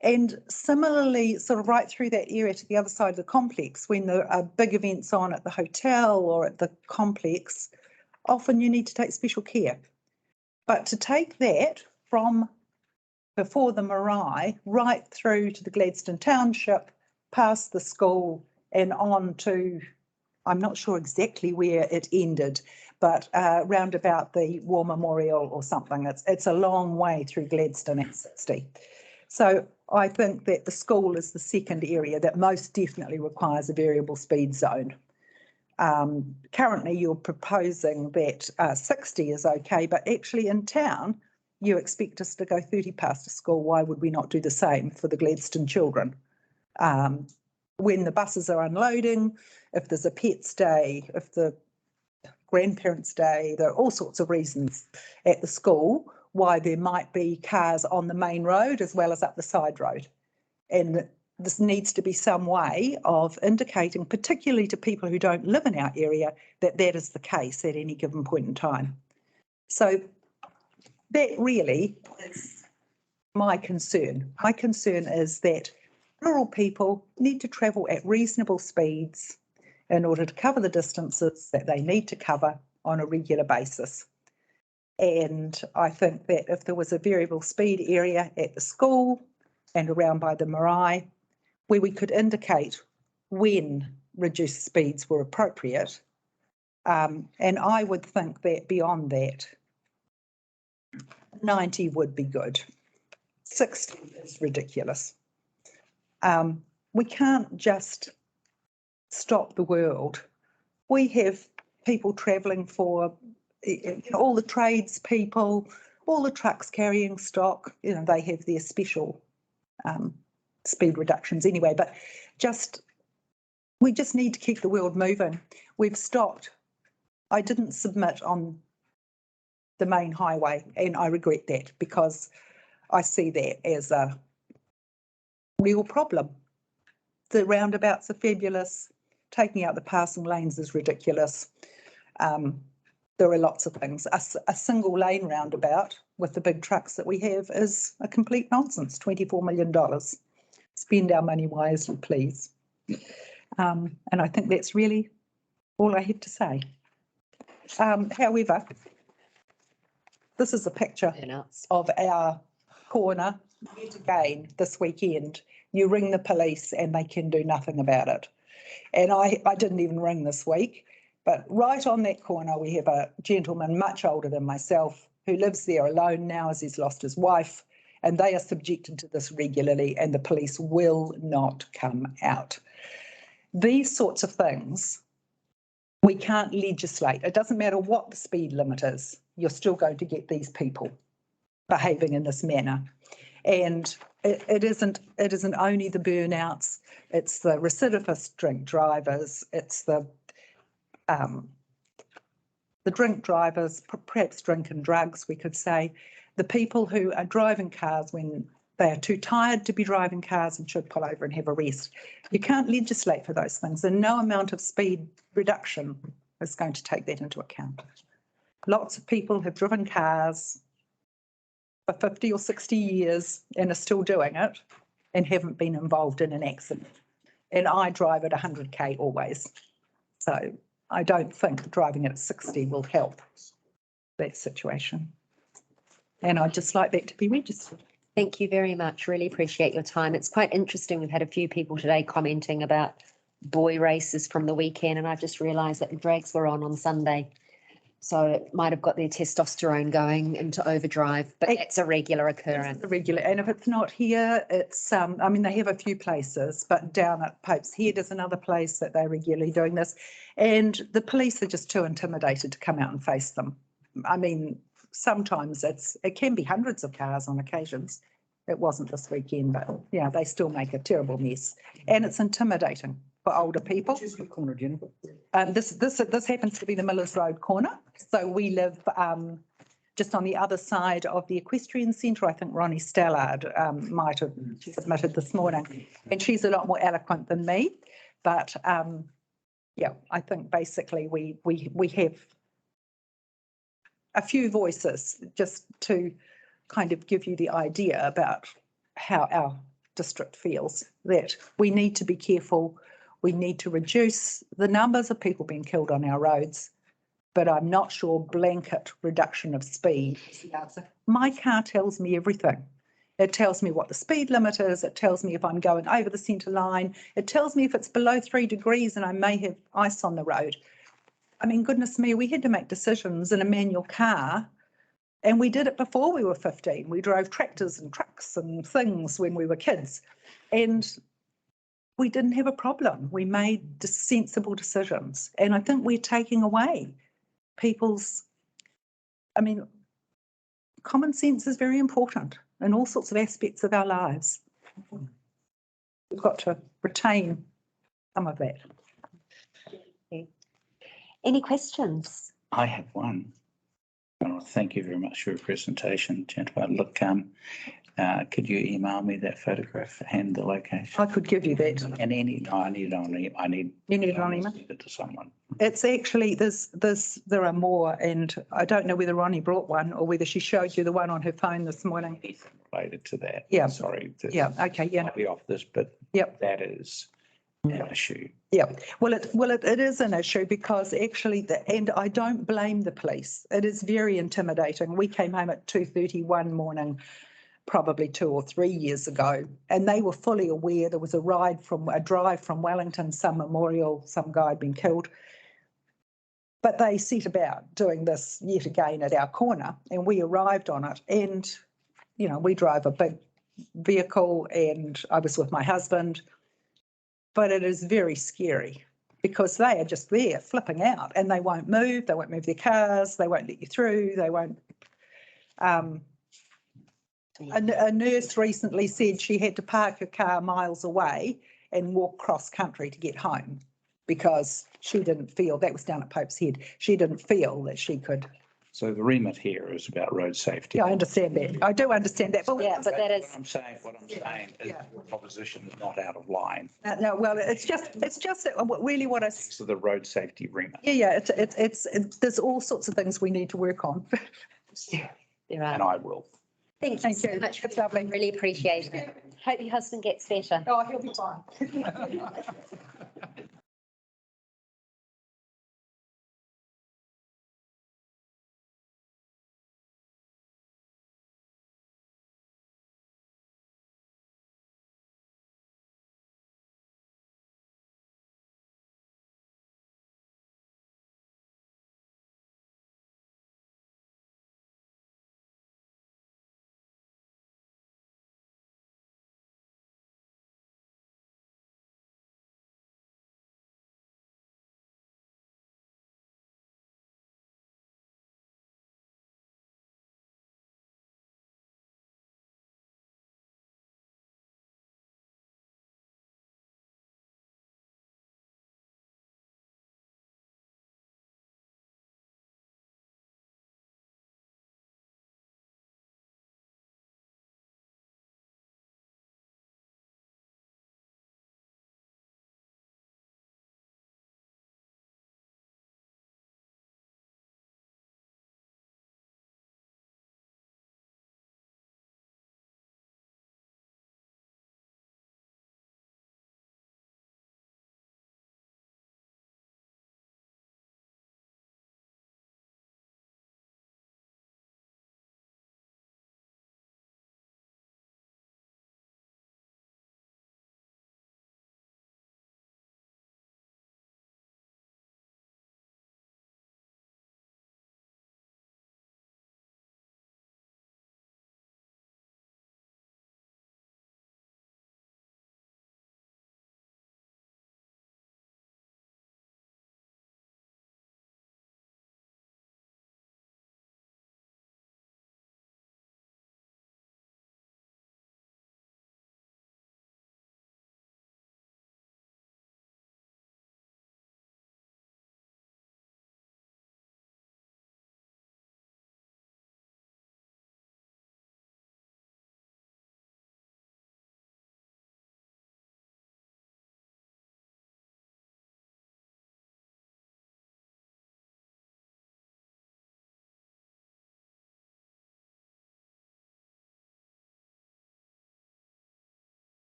and similarly, sort of right through that area to the other side of the complex, when there are big events on at the hotel or at the complex, often you need to take special care. But to take that from before the marae right through to the Gladstone Township, past the school and on to, I'm not sure exactly where it ended, but round about the War Memorial or something. It's a long way through Gladstone at 60. So I think that the school is the second area that most definitely requires a variable speed zone. Currently, you're proposing that 60 is okay, but actually in town, you expect us to go 30 past to school. Why would we not do the same for the Gladstone children? When the buses are unloading, if there's a pet's day, if the grandparents' day, there are all sorts of reasons at the school why there might be cars on the main road as well as up the side road. And this needs to be some way of indicating, particularly to people who don't live in our area, that that is the case at any given point in time. So that really is my concern. My concern is that rural people need to travel at reasonable speeds in order to cover the distances that they need to cover on a regular basis. And I think that if there was a variable speed area at the school and around by the marae, where we could indicate when reduced speeds were appropriate, and I would think that beyond that, 90 would be good. 60 is ridiculous. We can't just stop the world. We have people travelling for, all the trades people, all the trucks carrying stock, they have their special speed reductions anyway, but we just need to keep the world moving. We've stopped. I didn't submit on the main highway, and I regret that because I see that as a real problem. The roundabouts are fabulous. Taking out the passing lanes is ridiculous. There are lots of things. A single lane roundabout with the big trucks that we have is a complete nonsense, $24 million. Spend our money wisely, please. And I think that's really all I have to say. However, this is a picture of our corner yet again this weekend. You ring the police and they can do nothing about it. And I didn't even ring this week, but right on that corner we have a gentleman much older than myself who lives there alone now as he's lost his wife, and they are subjected to this regularly and the police will not come out. These sorts of things we can't legislate. It doesn't matter what the speed limit is, you're still going to get these people behaving in this manner. And it isn't only the burnouts, it's the recidivist drink drivers, it's the drink drivers, perhaps drink and drugs, we could say, the people who are driving cars when they are too tired to be driving cars and should pull over and have a rest. You can't legislate for those things, and no amount of speed reduction is going to take that into account. Lots of people have driven cars for 50 or 60 years and are still doing it and haven't been involved in an accident. And I drive at 100k always. So I don't think driving at 60 will help that situation. And I'd just like that to be registered. Thank you very much. Really appreciate your time. It's quite interesting. We've had a few people today commenting about boy races from the weekend, and I just realised that the drags were on Sunday. So it might have got their testosterone going into overdrive, but it's a regular occurrence. Regular, and if it's not here, it's I mean, they have a few places, but down at Pope's Head is another place that they're regularly doing this, and the police are just too intimidated to come out and face them. I mean, sometimes it can be hundreds of cars on occasions. It wasn't this weekend, but yeah, they still make a terrible mess, and it's intimidating for older people. Which is the corner, Jennifer? This happens to be the Millers Road corner. So we live just on the other side of the equestrian centre. I think Ronnie Stallard might have submitted this morning, and she's a lot more eloquent than me. But yeah, I think basically we have a few voices just to kind of give you the idea about how our district feels, that we need to be careful. We need to reduce the numbers of people being killed on our roads, but I'm not sure blanket reduction of speed is the answer. My car tells me everything. It tells me what the speed limit is. It tells me if I'm going over the centre line. It tells me if it's below 3 degrees and I may have ice on the road. I mean, goodness me, we had to make decisions in a manual car, and we did it before we were 15. We drove tractors and trucks and things when we were kids. And we didn't have a problem. We made sensible decisions. And I think we're taking away people's, I mean, common sense is very important in all sorts of aspects of our lives. We've got to retain some of that. Any questions? I have one. Well, thank you very much for your presentation, gentlemen. Look, could you email me that photograph and the location? I could give you that. And no, I need it on, You need it on email? send it to someone. It's actually, there are more, and I don't know whether Ronnie brought one or whether she showed you the one on her phone this morning. Related to that. Yeah. Sorry. Yeah, okay, yeah. I'll be off this, but Yep. that is an issue. Yeah, well, it is an issue because actually, and I don't blame the police. It is very intimidating. We came home at 2:30 one morning, probably 2 or 3 years ago, and they were fully aware there was a drive from Wellington, some memorial, some guy had been killed. But they set about doing this yet again at our corner, and we arrived on it. And, you know, we drive a big vehicle, and I was with my husband. But it is very scary because they are just there flipping out and they won't move their cars, they won't let you through, they won't. A nurse recently said she had to park her car miles away and walk cross country to get home because she didn't feel, that was down at Pope's Head, she didn't feel that she could. So the remit here is about road safety. Yeah, I understand that. I do understand that. But Yeah, but that is, What I'm saying is your proposition is not out of line. no, well, it's just that really what I. So the road safety remit. Yeah, there's all sorts of things we need to work on. there And are. I will. Thank you Thank so you. much. It's lovely. Really appreciate it. Hope your husband gets better. Oh, he'll be fine.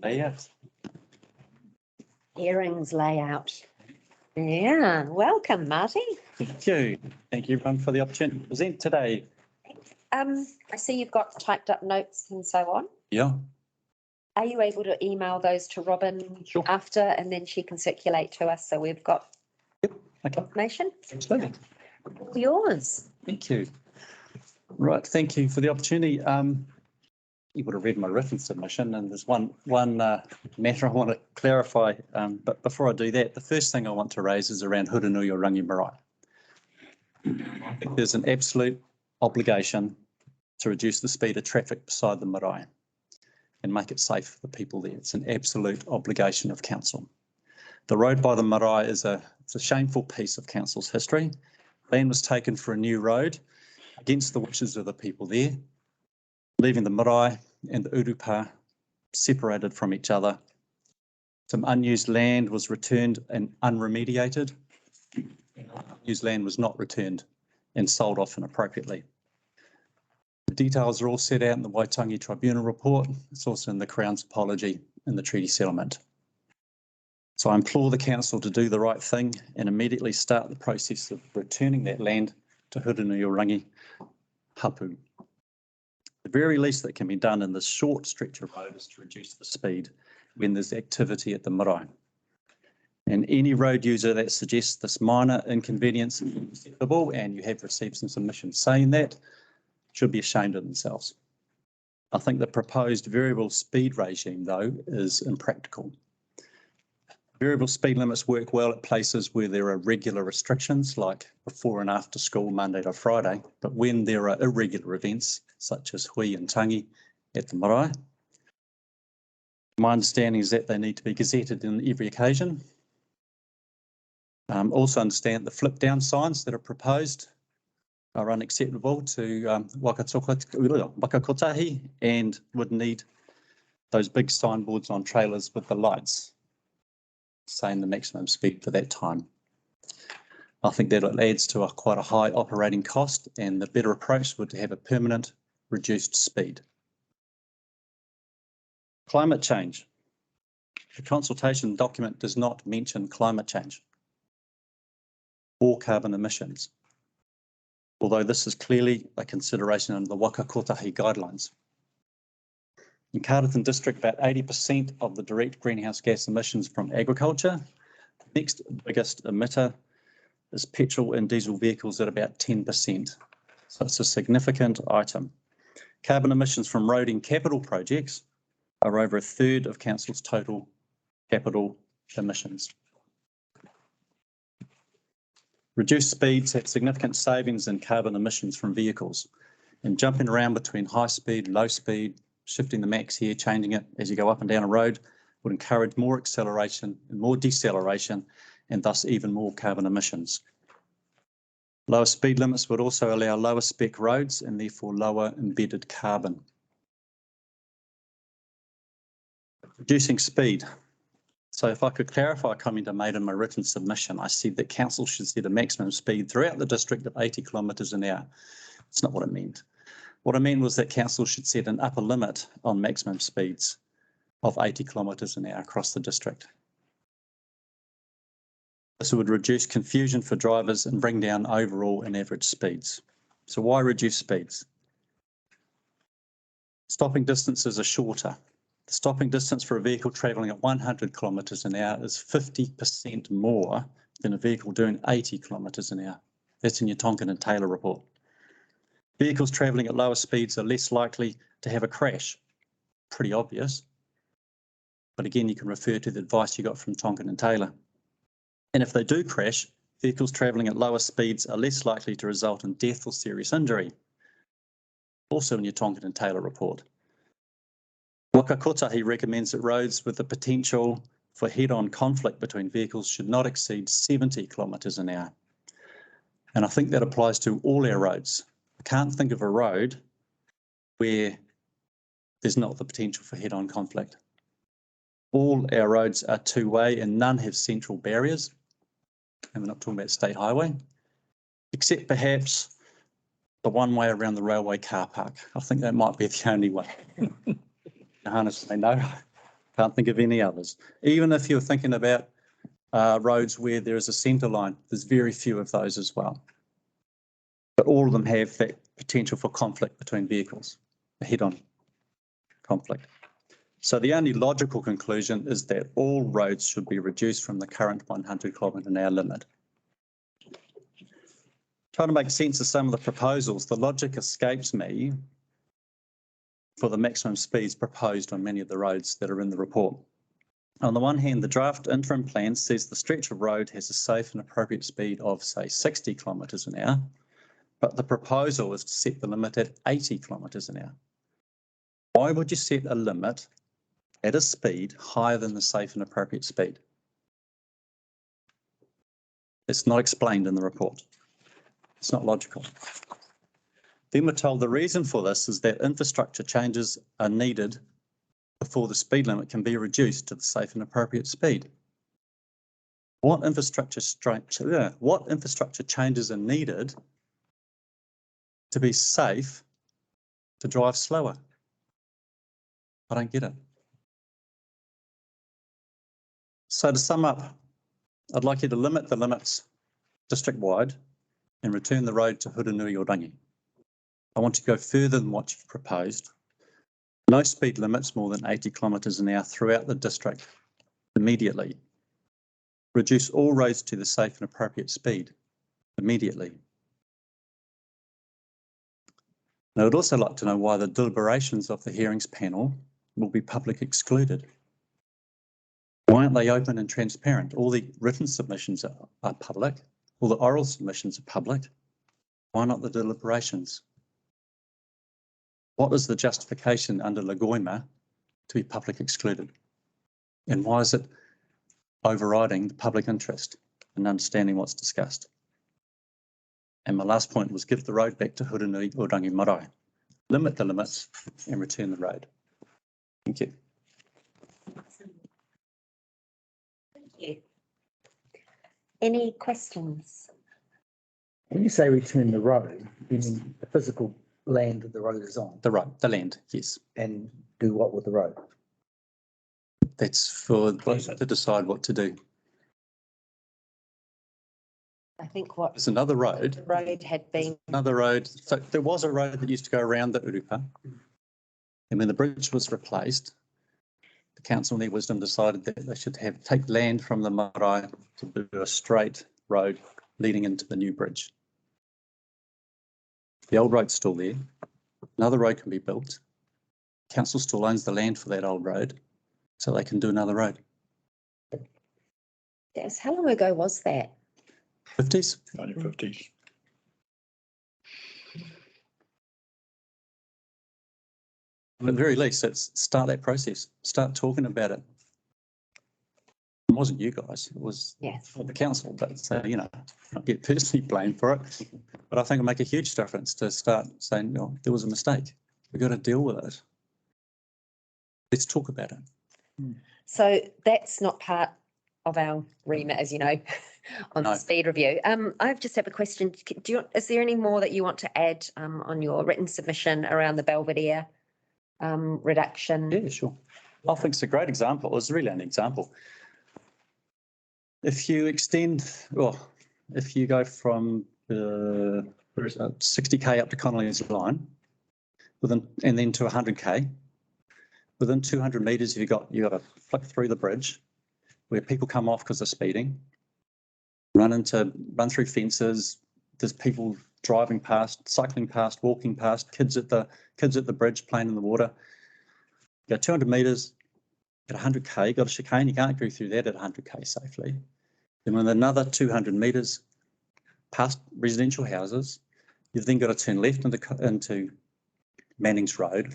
Yes. Earrings layout. Yeah, welcome, Marty. Thank you. Thank you everyone for the opportunity to present today. I see you've got typed up notes and so on. Yeah, Are you able to email those to Robin Sure. after, and then she can circulate to us so we've got okay, information? absolutely. All yours. Thank you. Right, thank you for the opportunity. You would have read my written submission, and there's one matter I want to clarify. But before I do that, the first thing I want to raise is around Hurunui-Rangi Marae. I think there's an absolute obligation to reduce the speed of traffic beside the marae and make it safe for the people there. It's an absolute obligation of council. The road by the marae it's a shameful piece of council's history. Land was taken for a new road against the wishes of the people there, leaving the marae and the urupa separated from each other. Some unused land was returned and unremediated. Unused land was not returned and sold off inappropriately. The details are all set out in the Waitangi Tribunal report. It's also in the Crown's apology in the treaty settlement. So I implore the council to do the right thing and immediately start the process of returning that land to Hurunui-Rangi Hapu. The very least that can be done in this short stretch of road is to reduce the speed when there's activity at the marae. And any road user that suggests this minor inconvenience is acceptable, and you have received some submissions saying that, should be ashamed of themselves. I think the proposed variable speed regime, though, is impractical. Variable speed limits work well at places where there are regular restrictions, like before and after school, Monday to Friday. But when there are irregular events, such as hui and tangi at the marae, my understanding is that they need to be gazetted in every occasion. Also understand the flip down signs that are proposed are unacceptable to Wakakotahi, and would need those big signboards on trailers with the lights saying the maximum speed for that time. I think that it adds to quite a high operating cost, and the better approach would to have a permanent reduced speed. Climate change. The consultation document does not mention climate change or carbon emissions, although this is clearly a consideration under the Wakakotahi guidelines. In Carterton district, about 80% of the direct greenhouse gas emissions from agriculture. The next biggest emitter is petrol and diesel vehicles at about 10%. So it's a significant item. Carbon emissions from road and capital projects are over a third of council's total capital emissions. Reduced speeds have significant savings in carbon emissions from vehicles, and jumping around between high speed, low speed, shifting the max here, changing it as you go up and down a road would encourage more acceleration and more deceleration, and thus even more carbon emissions. Lower speed limits would also allow lower spec roads and therefore lower embedded carbon. Reducing speed. So if I could clarify a comment I made in my written submission, I said that council should set a maximum speed throughout the district of 80 kilometres an hour. That's not what I meant. What I meant was that council should set an upper limit on maximum speeds of 80 kilometres an hour across the district. This would reduce confusion for drivers and bring down overall and average speeds. So why reduce speeds? Stopping distances are shorter. The stopping distance for a vehicle travelling at 100 kilometres an hour is 50% more than a vehicle doing 80 kilometres an hour. That's in your Tonkin and Taylor report. Vehicles travelling at lower speeds are less likely to have a crash. Pretty obvious. But again, you can refer to the advice you got from Tonkin and Taylor. And if they do crash, vehicles travelling at lower speeds are less likely to result in death or serious injury. Also in your Tonkin and Taylor report. Wakakotahi recommends that roads with the potential for head-on conflict between vehicles should not exceed 70 kilometres an hour. And I think that applies to all our roads. I can't think of a road where there's not the potential for head-on conflict. All our roads are two-way and none have central barriers. And we're not talking about state highway, except perhaps the one way around the railway car park. I think that might be the only way. Johannes may know. Can't think of any others. Even if you're thinking about roads where there is a centre line, there's very few of those as well. But all of them have that potential for conflict between vehicles, a head-on conflict. So the only logical conclusion is that all roads should be reduced from the current 100 km/h limit. Trying to make sense of some of the proposals, the logic escapes me for the maximum speeds proposed on many of the roads that are in the report. On the one hand, the draft interim plan says the stretch of road has a safe and appropriate speed of, say, 60 km/h, but the proposal is to set the limit at 80 km/h. Why would you set a limit at a speed higher than the safe and appropriate speed? It's not explained in the report. It's not logical. Then we're told the reason for this is that infrastructure changes are needed before the speed limit can be reduced to the safe and appropriate speed. What infrastructure changes are needed to be safe to drive slower? I don't get it. So to sum up, I'd like you to limit the limits district-wide and return the road to Huranui-Orangi. I want to go further than what you've proposed. No speed limits more than 80 km/h throughout the district immediately. Reduce all roads to the safe and appropriate speed immediately. And I would also like to know why the deliberations of the hearings panel will be public excluded. Why aren't they open and transparent? All the written submissions are public. All the oral submissions are public. Why not the deliberations? What is the justification under Lagoima to be public excluded? And why is it overriding the public interest in understanding what's discussed? And my last point was give the road back to Huranui-Orangi Marae. Limit the limits and return the road. Thank you. Thank you. Any questions? When you say return the road, you mean the physical land that the road is on? The road, the land, yes. And do what with the road? That's for to decide what to do. I think what There's another road. the road had been, Another road. So there was a road that used to go around the Urupa. And when the bridge was replaced, the council in their wisdom decided that they should take land from the marae to do a straight road leading into the new bridge. The old road's still there. Another road can be built. Council still owns the land for that old road, so they can do another road. yes, how long ago was that? 50s? 1950s. At the very least, it's start that process. Start talking about it. It wasn't you guys, it was Yes. the council, but so, you know, not get personally blamed for it. But I think it'll make a huge difference to start saying, no, there was a mistake. We've got to deal with it. Let's talk about it. So that's not part of our remit, as you know, on the No. speed review. I just have a question. Is there any more that you want to add on your written submission around the Belvedere reduction? Yeah, sure. I think it's a great example. It's really an example. If you extend, well, if you go from 60k up to Connolly's line, and then to 100k, within 200 metres, you got to flick through the bridge where people come off because they're speeding, run through fences. There's people driving past, cycling past, walking past, kids at the bridge playing in the water. You go 200 metres at 100k, you got a chicane, you can't go through that at 100k safely. Then with another 200 metres past residential houses, you've then got to turn left into Manning's Road,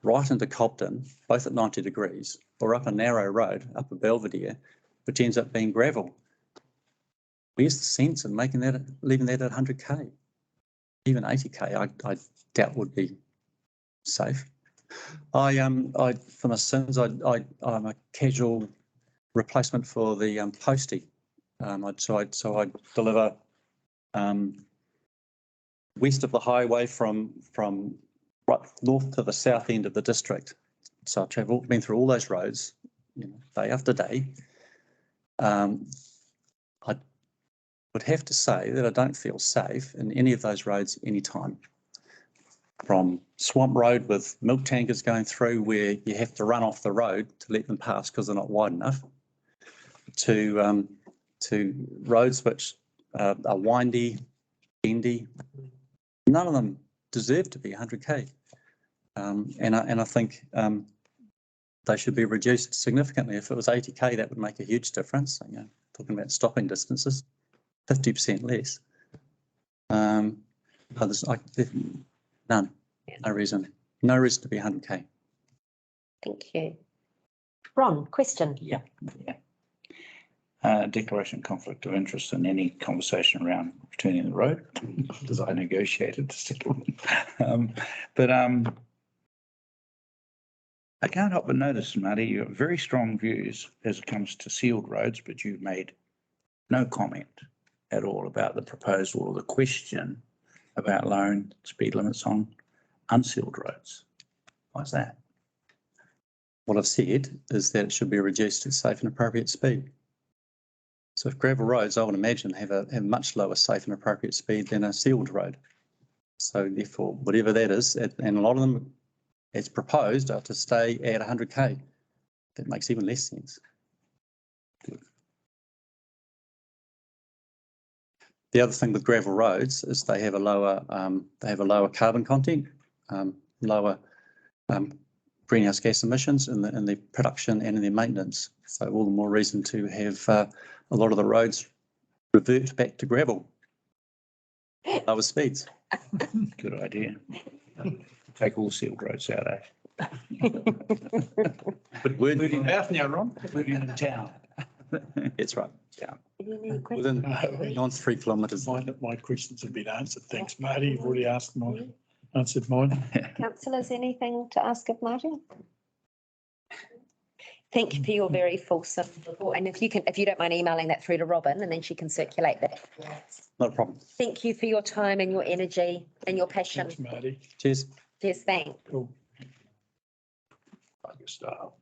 right into Cobden, both at 90 degrees, or up a narrow road, up a Belvedere, which ends up being gravel. Where's the sense in leaving that at 100k? Even 80k, I doubt would be safe. For my sins, I'm a casual replacement for the postie. So I deliver west of the highway from right north to the south end of the district. So I've been through all those roads day after day, I would have to say that I don't feel safe in any of those roads anytime. From Swamp Road with milk tankers going through where you have to run off the road to let them pass because they're not wide enough, to roads which are windy, bendy. None of them deserve to be 100k, and I think they should be reduced significantly. If it was 80k, that would make a huge difference. Talking about stopping distances, 50% less. None. No reason to be 100k. Thank you. Ron, question? Yeah. Declaration of conflict of interest in any conversation around returning the road, as I negotiated to settlement. But I can't help but notice, Marty, you have very strong views as it comes to sealed roads, but you've made no comment at all about the proposal or the question about lowering speed limits on unsealed roads. Why's that? What I've said is that it should be reduced to safe and appropriate speed. So if gravel roads, I would imagine, have a much lower safe and appropriate speed than a sealed road. So therefore, whatever that is, and a lot of them, as proposed, are to stay at 100k. That makes even less sense. The other thing with gravel roads is they have a lower carbon content, lower greenhouse gas emissions in the production and in their maintenance. So all the more reason to have a lot of the roads revert back to gravel, lower speeds. Good idea. Take all sealed roads out, eh? But we're Moving out now, Ron. Moving into town. That's right. Yeah. Any questions? Within 9 3 kilometres. My questions have been answered. Thanks, Marty. You've already answered mine. Councillors, anything to ask of Marty? Thank you for your very fulsome report. And if you don't mind emailing that through to Robin, and then she can circulate that. Not a problem. Thank you for your time and your energy and your passion. Thanks, Marty. Cheers. Yes, thanks. Cool. Like your style.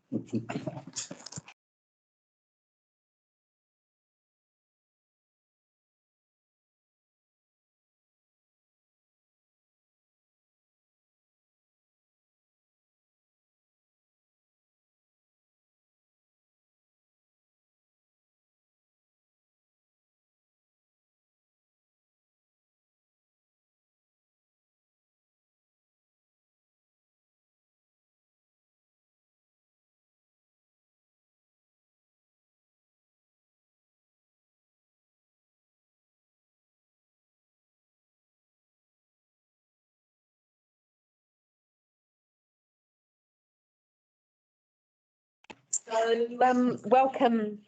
So, welcome,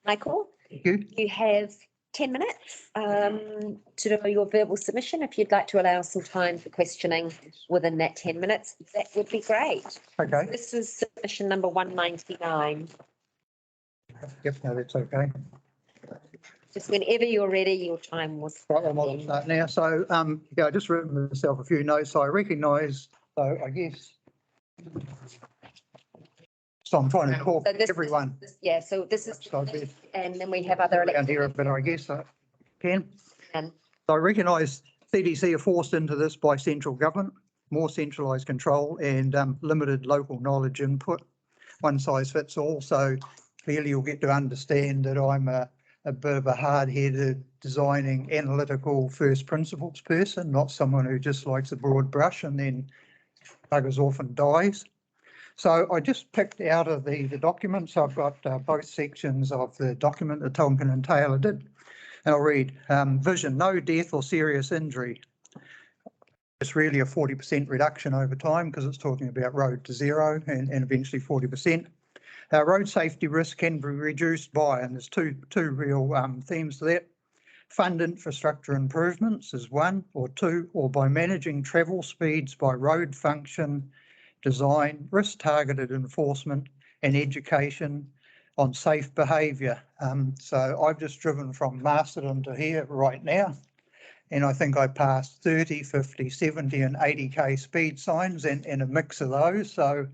Michael. Thank you. You have 10 minutes to do your verbal submission. If you'd like to allow some time for questioning within that 10 minutes, that would be great. Okay. This is submission number 199. Yep, no, that's okay. Just whenever you're ready, your time was. Right, I might start now. So, I just written myself a few notes. So I recognise, so I guess. So I'm trying to talk So to this- everyone. Yeah, so this is, So I guess and then we have other around here, elections. but I guess I can. And- So I recognise CDC are forced into this by central government, more centralised control and limited local knowledge input. One size fits all. So clearly you'll get to understand that I'm a bit of a hard-headed, designing, analytical first principles person, not someone who just likes a broad brush and then buggers off and dies. So I just picked out of the documents, I've got both sections of the document that Tonkin and Taylor did. And I'll read, vision, no death or serious injury. It's really a 40% reduction over time because it's talking about road to zero and eventually 40%. Road safety risk can be reduced by, and there's two real themes to that. Fund infrastructure improvements is one, or two, or by managing travel speeds by road function, design, risk targeted enforcement and education on safe behaviour. So I've just driven from Masterton to here right now, and I think I passed 30, 50, 70 and 80k speed signs and a mix of those. So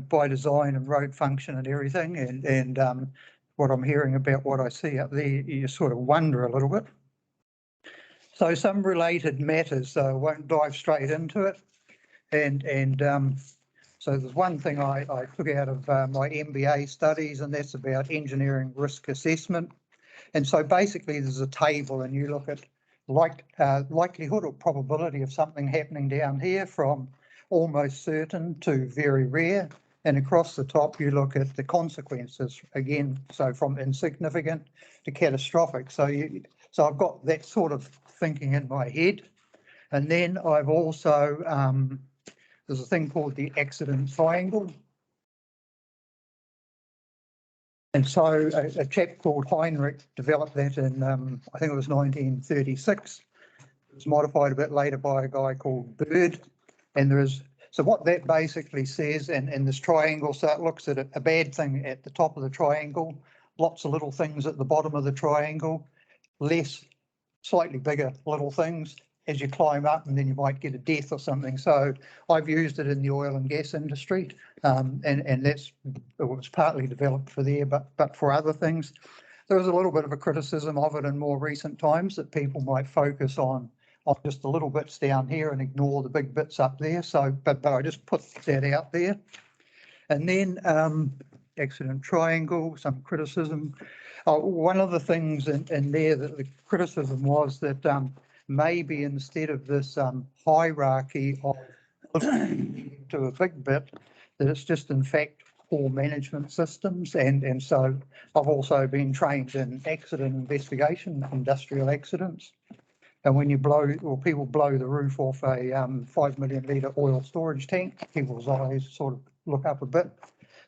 by design and road function and everything. And what I'm hearing about what I see up there, you sort of wonder a little bit. So some related matters, so I won't dive straight into it. So there's one thing I took out of my MBA studies, and that's about engineering risk assessment. And so basically there's a table and you look at likelihood or probability of something happening down here from almost certain to very rare. And across the top, you look at the consequences again. So from insignificant to catastrophic. So I've got that sort of thinking in my head. And then I've also, there's a thing called the accident triangle. And so a chap called Heinrich developed that in, I think it was 1936. It was modified a bit later by a guy called Bird. And so what that basically says, and this triangle, so it looks at a bad thing at the top of the triangle, lots of little things at the bottom of the triangle, slightly bigger little things as you climb up, and then you might get a death or something. So I've used it in the oil and gas industry, and it was partly developed for there, but for other things. There was a little bit of a criticism of it in more recent times that people might focus on just the little bits down here and ignore the big bits up there. So, but I just put that out there. And then accident triangle, some criticism. One of the things in there that the criticism was that maybe instead of this hierarchy of to a big bit, that it's just in fact poor management systems. And so I've also been trained in accident investigation, industrial accidents. And when you people blow the roof off a 5 million litre oil storage tank, people's eyes sort of look up a bit.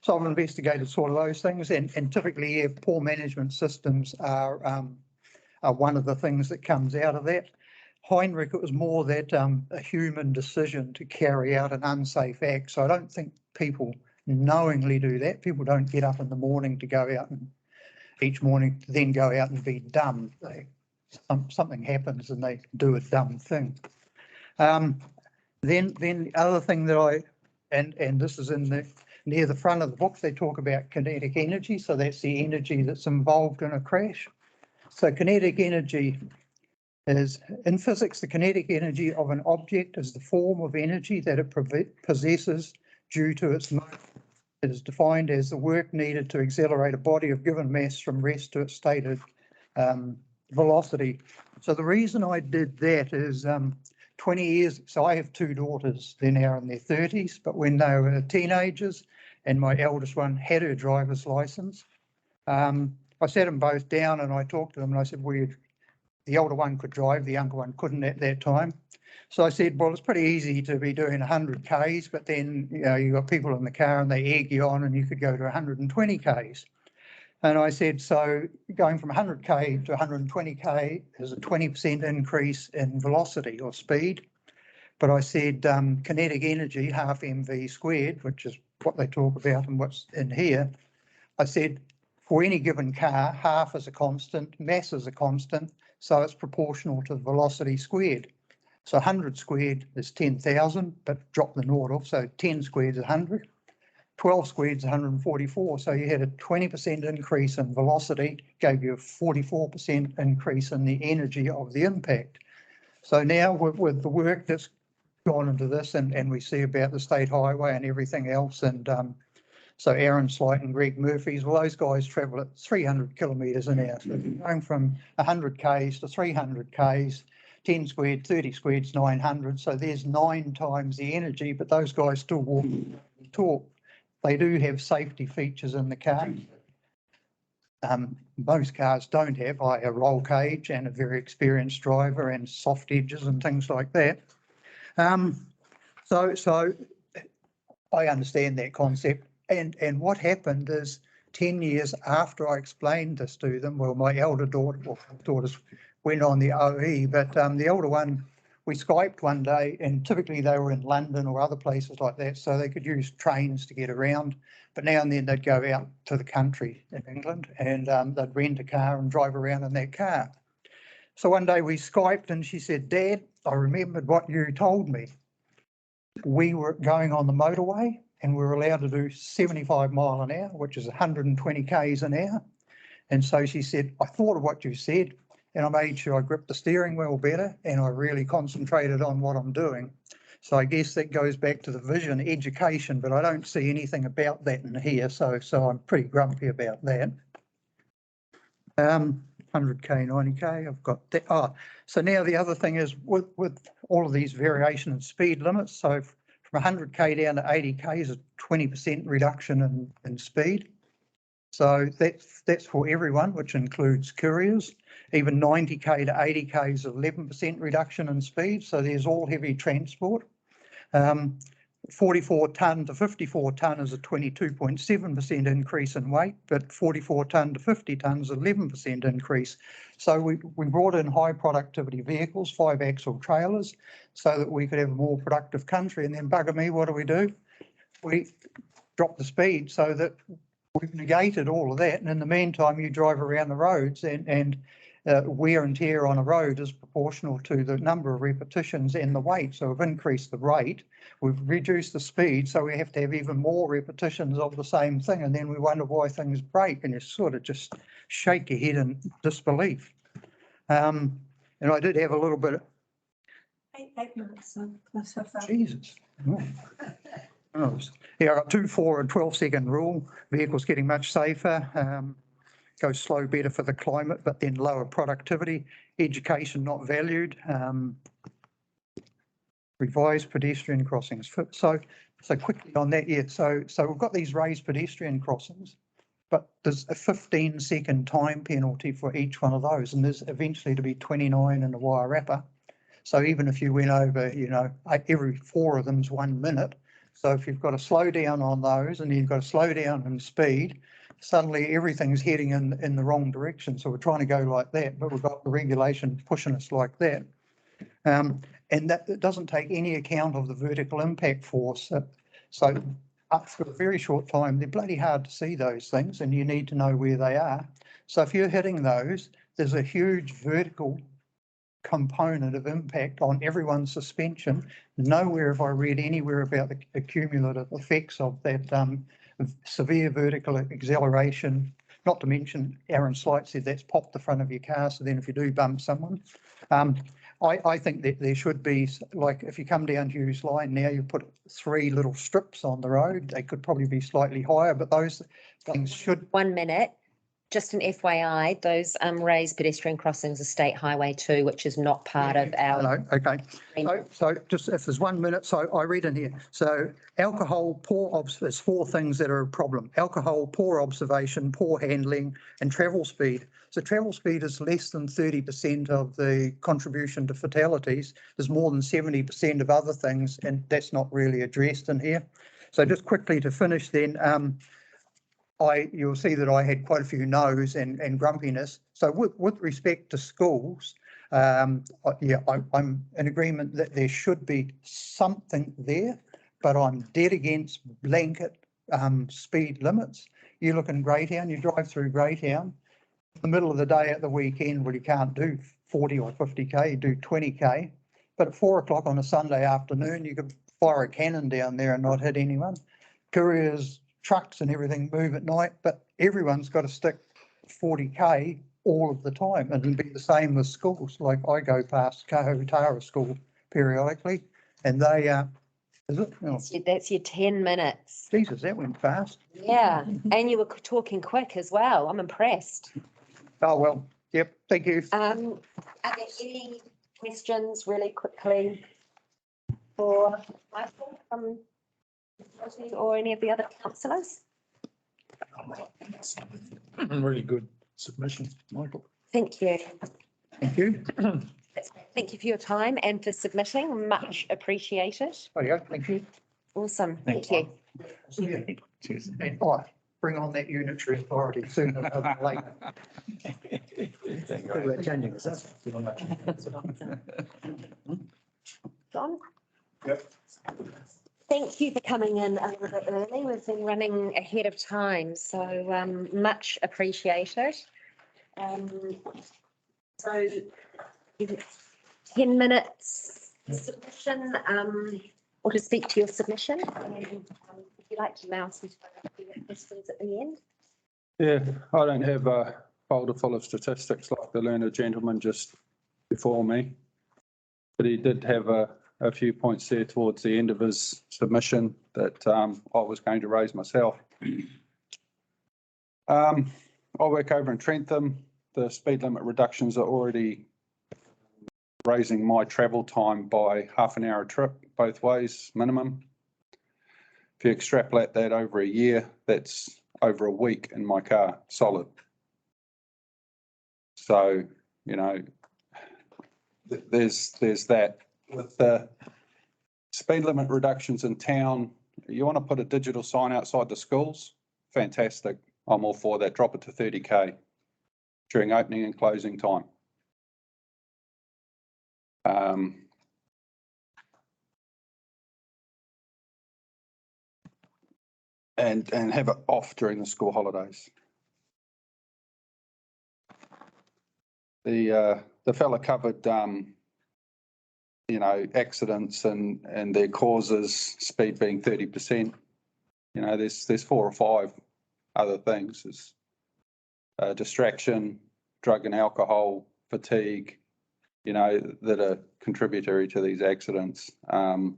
So I've investigated sort of those things, and typically, yeah, poor management systems are one of the things that comes out of that. Heinrich, it was more that a human decision to carry out an unsafe act. So I don't think people knowingly do that. People don't get up in the morning to go out and each morning then go out and be dumb. Something happens and they do a dumb thing. Then the other thing that and this is near the front of the book, they talk about kinetic energy. So that's the energy that's involved in a crash. So kinetic energy is, in physics, the kinetic energy of an object is the form of energy that it possesses due to its motion. It is defined as the work needed to accelerate a body of given mass from rest to its stated velocity. So the reason I did that is 20 years, so I have two daughters, they're now in their 30s, but when they were teenagers and my eldest one had her driver's license, I sat them both down and I talked to them and I said, well, the older one could drive, the younger one couldn't at that time. So I said, well, it's pretty easy to be doing 100 Ks, but then, you know, you've got people in the car and they egg you on and you could go to 120 Ks. And I said, so going from 100K to 120K is a 20% increase in velocity or speed. But I said kinetic energy, half mv squared, which is what they talk about and what's in here. I said, for any given car, half is a constant, mass is a constant, so it's proportional to the velocity squared. So 100 squared is 10,000, but drop the naught off, so 10 squared is 100. 12 squared is 144, so you had a 20% increase in velocity, gave you a 44% increase in the energy of the impact. So now with the work that's gone into this, and we see about the state highway and everything else, and so Aaron Slight and Greg Murphy's, well, those guys travel at 300 kilometres an hour. So going from 100 Ks to 300 Ks, 10 squared, 30 squared is 900. So there's 9 times the energy, but those guys still walk and talk. They do have safety features in the car. Most cars don't have a roll cage and a very experienced driver and soft edges and things like that. So I understand that concept. And what happened is 10 years after I explained this to them, well, my elder daughters went on the OE, but the older one, we Skyped one day, and typically they were in London or other places like that, so they could use trains to get around. But now and then they'd go out to the country in England and they'd rent a car and drive around in that car. So one day we Skyped and she said, Dad, I remembered what you told me. We were going on the motorway and we're allowed to do 75 mile an hour, which is 120 k's an hour. And so she said, I thought of what you said, and I made sure I gripped the steering wheel better, and I really concentrated on what I'm doing. So I guess that goes back to the vision education, but I don't see anything about that in here. So I'm pretty grumpy about that. 100k, 90k, I've got that. Oh, so now the other thing is with all of these variation in speed limits. So from 100k down to 80k is a 20% reduction in speed. So that's for everyone, which includes couriers. Even 90k to 80k is 11% reduction in speed. So there's all heavy transport. 44 tonne to 54 tonne is a 22.7% increase in weight, but 44 tonne to 50 tonne is 11% increase. So we brought in high productivity vehicles, 5-axle trailers, so that we could have a more productive country. And then bugger me, what do? We drop the speed so that we've negated all of that. And in the meantime, you drive around the roads and wear and tear on a road is proportional to the number of repetitions and the weight. So we've increased the rate, we've reduced the speed, so we have to have even more repetitions of the same thing. And then we wonder why things break, and you sort of just shake your head in disbelief. And I did have a little bit of 8 minutes. That's so far. Jesus. Oh. Yeah, I got 2, 4 and 12-second rule. Vehicles getting much safer. Go slow better for the climate, but then lower productivity. Education not valued. Revised pedestrian crossings. So quickly on that, yeah. So we've got these raised pedestrian crossings, but there's a 15-second time penalty for each one of those, and there's eventually to be 29 in the wire wrapper. So even if you went over, every 4 of them's 1 minute. So if you've got to slow down on those and you've got to slow down in speed, suddenly everything's heading in the wrong direction. So we're trying to go like that, but we've got the regulation pushing us like that. And that doesn't take any account of the vertical impact force. So up for a very short time, they're bloody hard to see those things, and you need to know where they are. So if you're hitting those, there's a huge vertical component of impact on everyone's suspension. Nowhere have I read anywhere about the cumulative effects of that severe vertical acceleration, not to mention Aaron Slight said that's popped the front of your car, so then if you do bump someone. I think that there should be, like if you come down Hughes Line now, you put 3 little strips on the road. They could probably be slightly higher, but those things should. 1 minute. Just an FYI, those raised pedestrian crossings are State Highway 2, which is not part of our. Hello, okay. So just if there's 1 minute, so I read in here. So alcohol, there's 4 things that are a problem. Alcohol, poor observation, poor handling, and travel speed. So travel speed is less than 30% of the contribution to fatalities. There's more than 70% of other things, and that's not really addressed in here. So just quickly to finish then, you'll see that I had quite a few no's and grumpiness. So with respect to schools, I'm in agreement that there should be something there, but I'm dead against blanket speed limits. You look in Greytown, you drive through Greytown, in the middle of the day at the weekend, well, you can't do 40 or 50k, you do 20k, but at 4 o'clock on a Sunday afternoon, you could fire a cannon down there and not hit anyone. Couriers, trucks and everything move at night, but everyone's got to stick 40k all of the time, and it'll be the same with schools. Like I go past Kahutara School periodically, and they is it? Oh, That's your 10 minutes. Jesus, that went fast. Yeah, and you were talking quick as well. I'm impressed. Oh, well, yep, thank you. Are there any questions really quickly for Michael from or any of the other councillors? Really good submission, Michael. Thank you. Thank you. Thank you for your time and for submitting. Much appreciated. There you go, thank you. Awesome. Thank you. Cheers. And bring on that unitary authority sooner rather than later. We're changing this. John? Yep. Thank you for coming in a little bit early. We've been running ahead of time, so much appreciated. So 10 minutes submission or to speak to your submission. And, you like to mouse into questions at the end? Yeah, I don't have a folder full of statistics like the learned gentleman just before me. But he did have a few points there towards the end of his submission that I was going to raise myself. I work over in Trentham. The speed limit reductions are already raising my travel time by half an hour a trip, both ways, minimum. If you extrapolate that over a year, that's over a week in my car, solid. So, you know, there's that. With the speed limit reductions in town, you want to put a digital sign outside the schools? Fantastic. I'm all for that. Drop it to 30k during opening and closing time. And have it off during the school holidays. The fella covered, you know, accidents and their causes, speed being 30%. You know, there's 4 or 5 other things. There's distraction, drug and alcohol, fatigue, you know, that are contributory to these accidents. The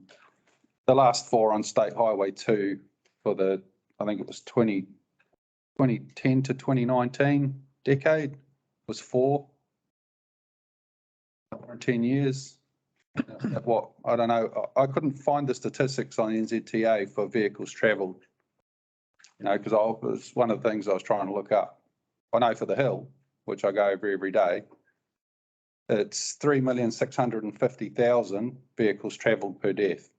last 4 on State Highway 2 for the, I think it was 2010 to 2019 decade was 4 over 10 years. What, I don't know, I couldn't find the statistics on NZTA for vehicles travelled, you know, because I was one of the things I was trying to look up. I know for the hill, which I go over every day, it's 3,650,000 vehicles travelled per death.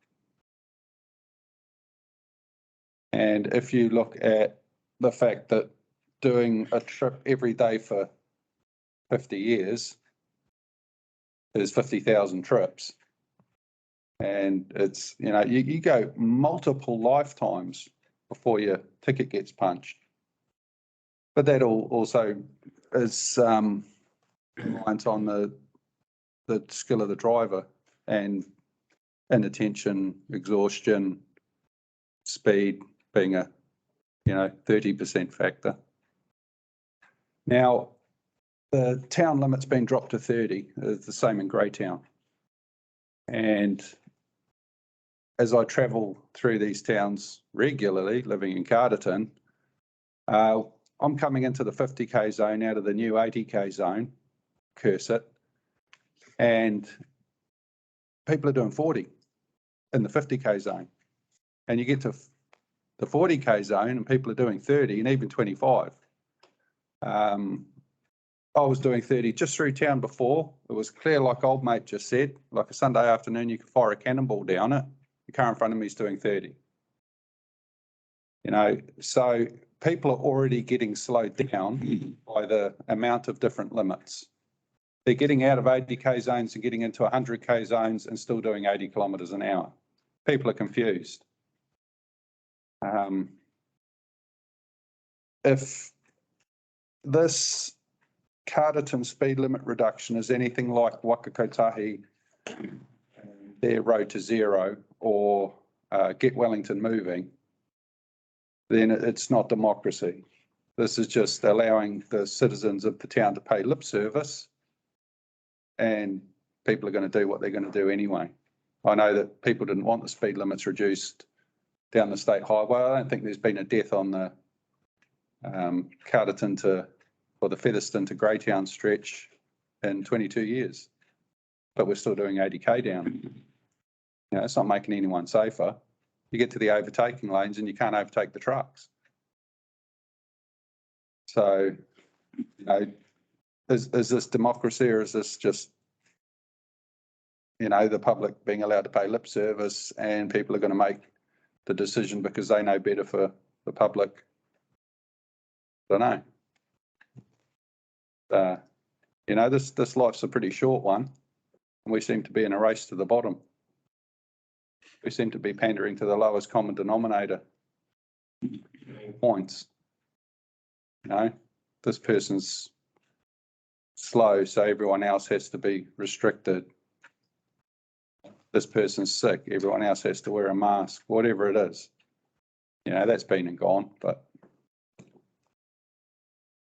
And if you look at the fact that doing a trip every day for 50 years is 50,000 trips. And it's, you know, you go multiple lifetimes before your ticket gets punched. But that also is reliant on the skill of the driver and inattention, exhaustion, speed being a, you know, 30% factor. Now, the town limit's been dropped to 30. It's the same in Greytown. And as I travel through these towns regularly, living in Carterton, I'm coming into the 50k zone out of the new 80k zone, curse it, and people are doing 40 in the 50k zone. And you get to the 40k zone and people are doing 30 and even 25. I was doing 30 just through town before. It was clear, like old mate just said, like a Sunday afternoon, you could fire a cannonball down it. The car in front of me is doing 30. You know, so people are already getting slowed down by the amount of different limits. They're getting out of 80k zones and getting into 100k zones and still doing 80 kilometres an hour. People are confused. If this Carterton speed limit reduction is anything like Wakakotahi, their road to zero, or Get Wellington moving, then it's not democracy. This is just allowing the citizens of the town to pay lip service, and people are going to do what they're going to do anyway. I know that people didn't want the speed limits reduced down the state highway. I don't think there's been a death on the Carterton or the Featherston to Greytown stretch in 22 years, but we're still doing 80k down. You know, it's not making anyone safer. You get to the overtaking lanes and you can't overtake the trucks. So, you know, is this democracy, or is this just, you know, the public being allowed to pay lip service and people are going to make the decision because they know better for the public? I don't know. You know, this life's a pretty short one, and we seem to be in a race to the bottom. We seem to be pandering to the lowest common denominator points. You know, this person's slow, so everyone else has to be restricted. This person's sick, everyone else has to wear a mask, whatever it is. You know, that's been and gone, but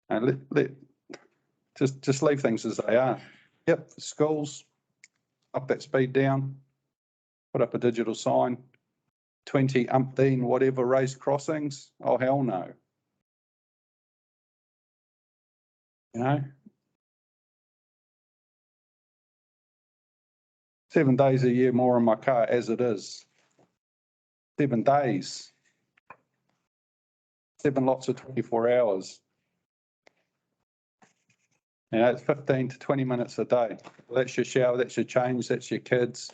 and just leave things as they are. Yep, schools, up that speed down, put up a digital sign, 20 umpteen whatever raised crossings. Oh, hell no. You know? 7 days a year more in my car as it is. 7 days. 7 lots of 24 hours. You know, it's 15 to 20 minutes a day. That's your shower, that's your change, that's your kids.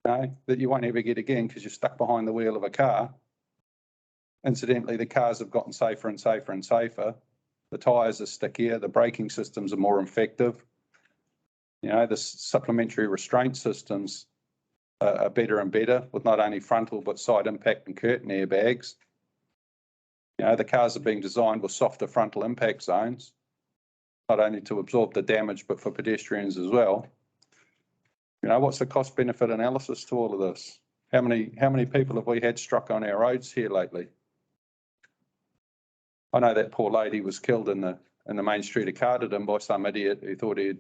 You know, that you won't ever get again because you're stuck behind the wheel of a car. Incidentally, the cars have gotten safer and safer and safer. The tyres are stickier, the braking systems are more effective. You know, the supplementary restraint systems are better and better with not only frontal but side impact and curtain airbags. You know, the cars are being designed with softer frontal impact zones, not only to absorb the damage, but for pedestrians as well. You know, what's the cost benefit analysis to all of this? How many people have we had struck on our roads here lately? I know that poor lady was killed in the main street of Carterton by some idiot who thought he'd,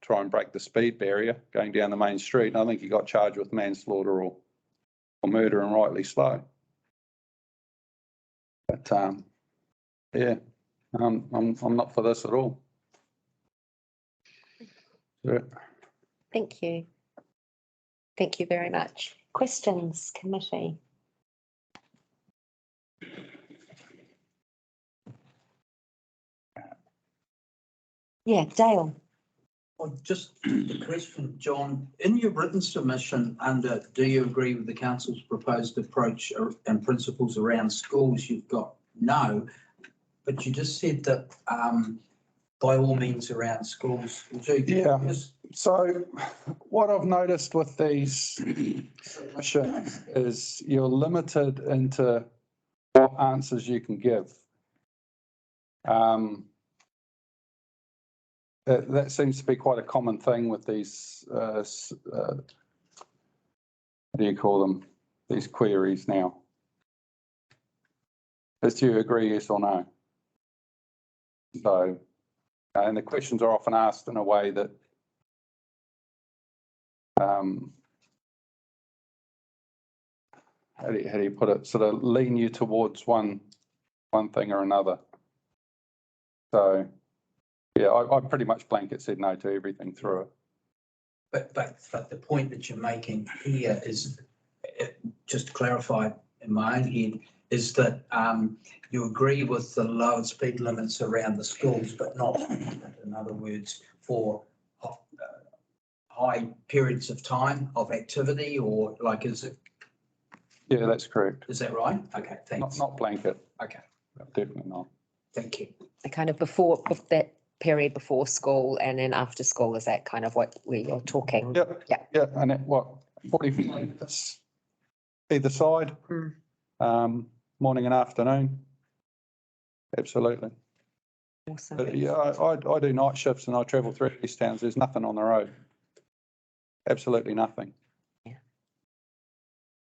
try and break the speed barrier going down the main street. And I think he got charged with manslaughter or murder and rightly slow. But yeah, I'm not for this at all. Yeah. Thank you. Thank you very much. Questions, committee? Yeah, Dale. Well, just a question, John. In your written submission under do you agree with the council's proposed approach and principles around schools, you've got no, but you just said that by all means around schools. Yeah. So what I've noticed with these submissions is you're limited into what answers you can give. That seems to be quite a common thing with these, what do you call them? These queries now. Do you agree, yes or no? So, and the questions are often asked in a way that how do you put it? Sort of lean you towards one thing or another. So, yeah, I pretty much blanket said no to everything through it. But the point that you're making here is, just to clarify in my own head, is that you agree with the lowered speed limits around the schools, but not, in other words, for high periods of time of activity, or like, is it? Yeah, that's correct. Is that right? Okay, thanks. Not blanket. Okay. Definitely not. Thank you. The kind of before that period before school and then after school, is that kind of what we're talking? Yep. Yeah. Yeah, and it, what, 45 minutes either side, morning and afternoon. Absolutely. Awesome. But yeah, I do night shifts and I travel through these towns. There's nothing on the road. Absolutely nothing. Yeah.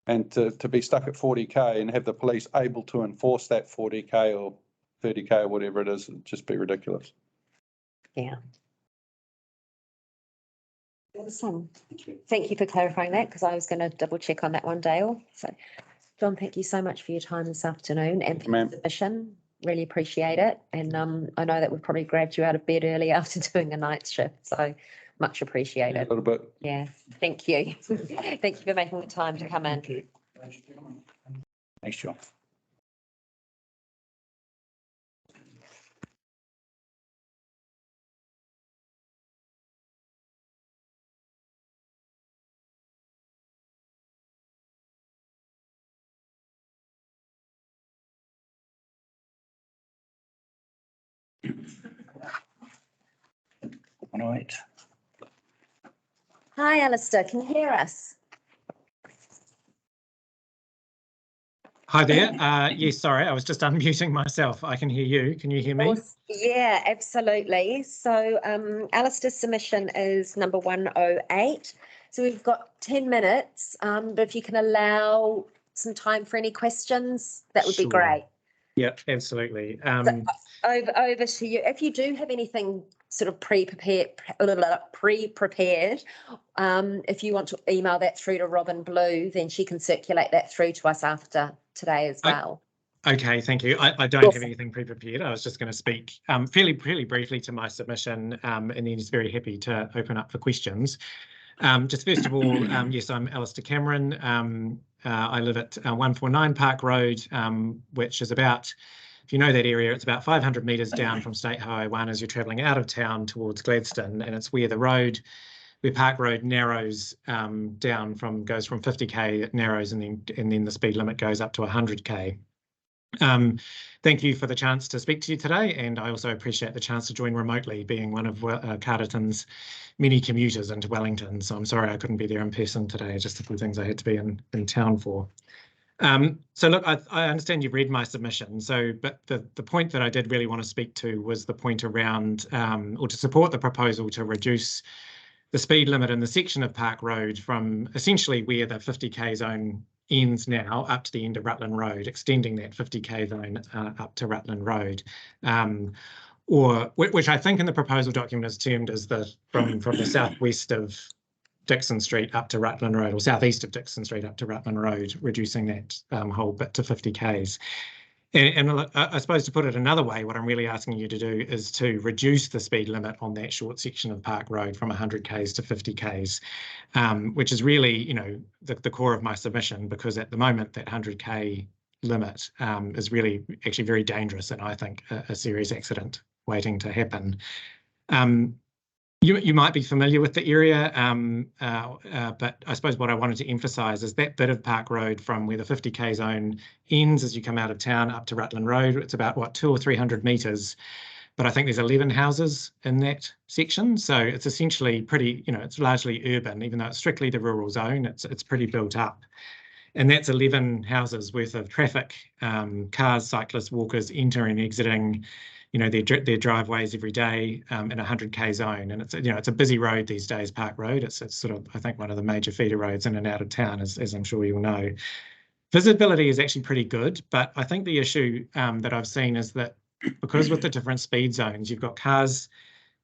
And to be stuck at 40k and have the police able to enforce that 40k or 30k or whatever it is, it'd just be ridiculous. Yeah. Awesome. Thank you for clarifying that, because I was going to double check on that one, Dale. So, John, thank you so much for your time this afternoon and for the submission. Really appreciate it. And I know that we've probably grabbed you out of bed early after doing a night shift, so much appreciated. A little bit. Yeah, thank you. Thank you for making the time to come in. Thanks, John. All right. Hi, Alistair, can you hear us? Hi there. Yes, sorry, I was just unmuting myself. I can hear you. Can you hear me? Yeah, absolutely. So Alistair's submission is number 108. So we've got 10 minutes, but if you can allow some time for any questions, that would be Sure. great. Yeah, absolutely. Over to you. If you do have anything sort of pre-prepared, if you want to email that through to Robin Blue, then she can circulate that through to us after today as well. Okay, thank you. I don't have anything pre-prepared. I was just going to speak fairly briefly to my submission, and then just very happy to open up for questions. Just first of all, yes, I'm Alistair Cameron. I live at 149 Park Road, which is about, if you know that area, it's about 500 metres down from State Highway 1 as you're travelling out of town towards Gladstone, and it's where Park Road narrows down goes from 50k, it narrows, and then the speed limit goes up to 100k. Thank you for the chance to speak to you today, and I also appreciate the chance to join remotely, being one of Carterton's many commuters into Wellington. So I'm sorry I couldn't be there in person today, just a few things I had to be in town for. So look, I understand you've read my submission. But the point that I did really want to speak to was the point around, or to support the proposal to reduce the speed limit in the section of Park Road from essentially where the 50k zone ends now up to the end of Rutland Road, extending that 50k zone up to Rutland Road, or which I think in the proposal document is termed as from the southwest of Dixon Street up to Rutland Road, or southeast of Dixon Street up to Rutland Road, reducing that whole bit to 50k's. And I suppose, to put it another way, what I'm really asking you to do is to reduce the speed limit on that short section of Park Road from 100k's to 50k's, which is really, the core of my submission, because at the moment that 100k limit is really actually very dangerous, and I think a serious accident waiting to happen. You might be familiar with the area, but I suppose what I wanted to emphasise is that bit of Park Road from where the 50k zone ends as you come out of town up to Rutland Road. It's about, 200 or 300 metres, but I think there's 11 houses in that section. So it's essentially pretty, it's largely urban, even though it's strictly the rural zone, it's pretty built up. And that's 11 houses worth of traffic, cars, cyclists, walkers entering and exiting, their driveways every day in a 100k zone. And it's a busy road these days, Park Road. It's sort of, I think, one of the major feeder roads in and out of town, as I'm sure you'll know. Visibility is actually pretty good, but I think the issue that I've seen is that because with the different speed zones, you've got cars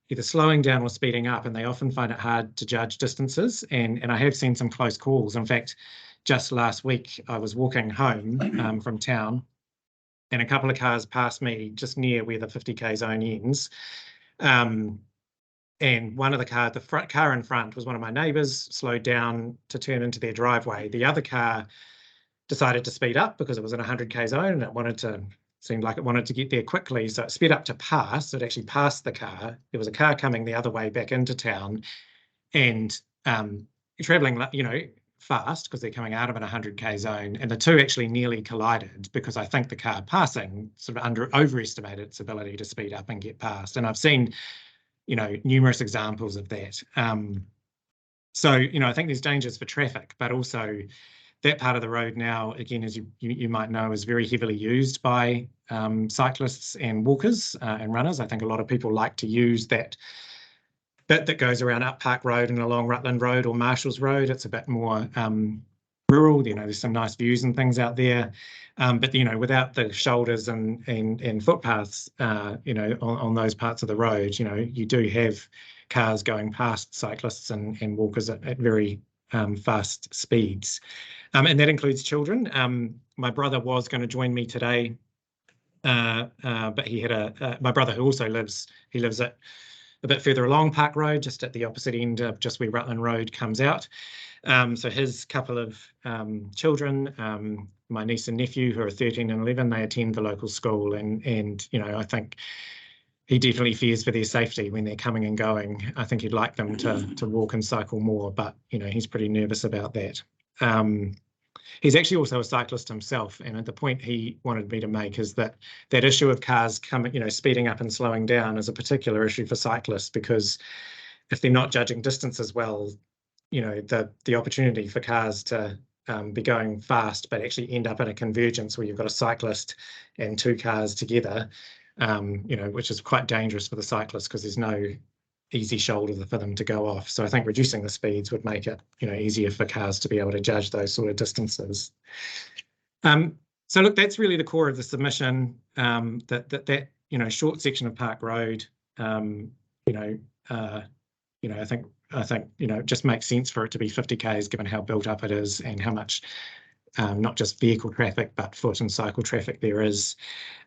either slowing down or speeding up, and they often find it hard to judge distances. And I have seen some close calls. In fact, just last week, I was walking home from town, and a couple of cars passed me just near where the 50k zone ends. And one of the front car in front was one of my neighbours, slowed down to turn into their driveway. The other car decided to speed up because it was in a 100k zone, and it seemed like it wanted to get there quickly. So it sped up to pass. So it actually passed the car. There was a car coming the other way back into town, and travelling, fast because they're coming out of an 100k zone, and the two actually nearly collided because I think the car passing sort of overestimated its ability to speed up and get past. And I've seen, numerous examples of that. So, I think there's dangers for traffic, but also that part of the road now, again, as you might know, is very heavily used by cyclists and walkers and runners. I think a lot of people like to use that bit that goes around up Park Road and along Rutland Road or Marshall's Road. It's a bit more rural, there's some nice views and things out there. But, without the shoulders and footpaths, on those parts of the road, you do have cars going past cyclists and walkers at very fast speeds. And that includes children. My brother was going to join me today, but he had my brother who also lives at a bit further along Park Road, just at the opposite end of just where Rutland Road comes out. So his couple of children, my niece and nephew, who are 13 and 11, they attend the local school, and I think he definitely fears for their safety when they're coming and going. I think he'd like them to walk and cycle more, but he's pretty nervous about that. He's actually also a cyclist himself, and the point he wanted me to make is that issue of cars coming, speeding up and slowing down is a particular issue for cyclists, because if they're not judging distances well, the opportunity for cars to be going fast but actually end up in a convergence where you've got a cyclist and two cars together, which is quite dangerous for the cyclist because there's no easy shoulder for them to go off. So I think reducing the speeds would make it, easier for cars to be able to judge those sort of distances. So look, that's really the core of the submission, that short section of Park Road, I think, it just makes sense for it to be 50 k's given how built up it is and how much not just vehicle traffic, but foot and cycle traffic there is.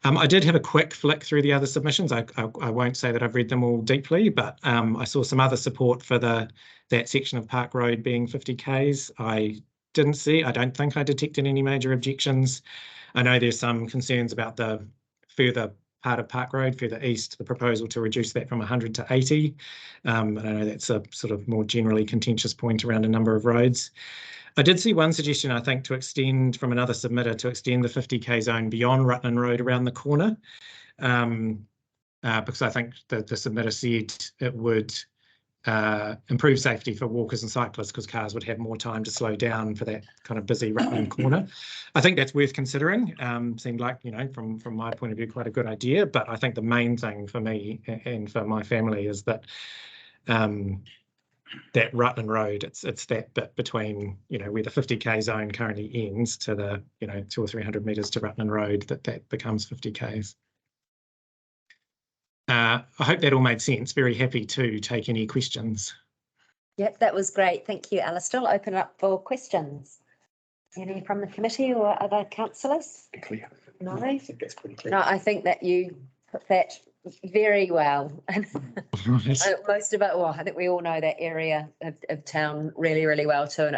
I did have a quick flick through the other submissions. I won't say that I've read them all deeply, but I saw some other support for that section of Park Road being 50 k's. I don't think I detected any major objections. I know there's some concerns about the further part of Park Road, further east, the proposal to reduce that from 100 to 80. And I know that's a sort of more generally contentious point around a number of roads. I did see one suggestion, I think, to extend from another submitter to extend the 50k zone beyond Rutland Road around the corner, because I think the submitter said it would improve safety for walkers and cyclists because cars would have more time to slow down for that kind of busy Rutland corner. I think that's worth considering. Seemed like, from my point of view, quite a good idea. But I think the main thing for me and for my family is that that Rutland Road, it's that bit between, where the 50k zone currently ends to the, 200 or 300 metres to Rutland Road, that becomes 50 k's. I hope that all made sense. Very happy to take any questions. Yep, that was great. Thank you, Alistair. I'll open it up for questions. Any from the committee or other councillors? Clear. No? I think that's pretty clear. No, I think that you put that very well. Most of it, I think we all know that area of town really, really well too.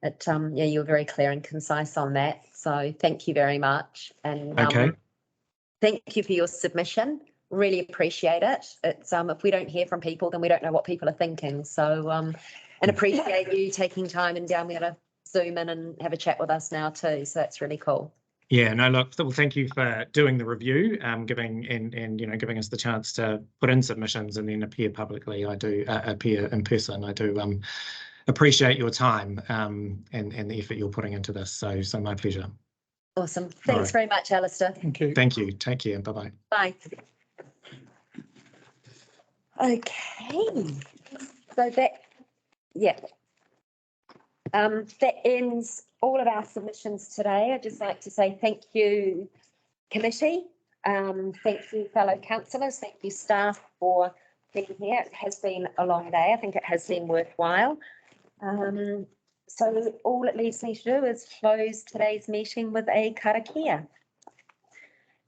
And you were very clear and concise on that. So thank you very much. And okay. Thank you for your submission. Really appreciate it. It's if we don't hear from people, then we don't know what people are thinking. So and appreciate you taking time and down there to Zoom in and have a chat with us now too. So that's really cool. Yeah, no, look, well, thank you for doing the review, giving us the chance to put in submissions and then appear publicly. I do appear in person. I do appreciate your time and the effort you're putting into this. So my pleasure. Awesome. Thanks very much, Alistair. Thank you. Thank you. Take care. Bye-bye. Bye. Okay. So that ends all of our submissions today. I'd just like to say thank you, committee. Thank you, fellow councillors. Thank you, staff, for being here. It has been a long day. I think it has been worthwhile. So all it leaves me to do is close today's meeting with a karakia.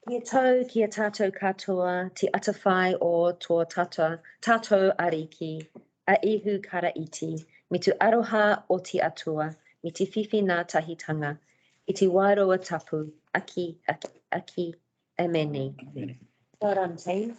Kia tau, kia tātou katoa, te atawhai o tō tātou ariki, a ihu kara iti, me tu aroha o te atua, me te whiwhi nā tahitanga, i te wairoa tapu, aki, e meni. Well done, team.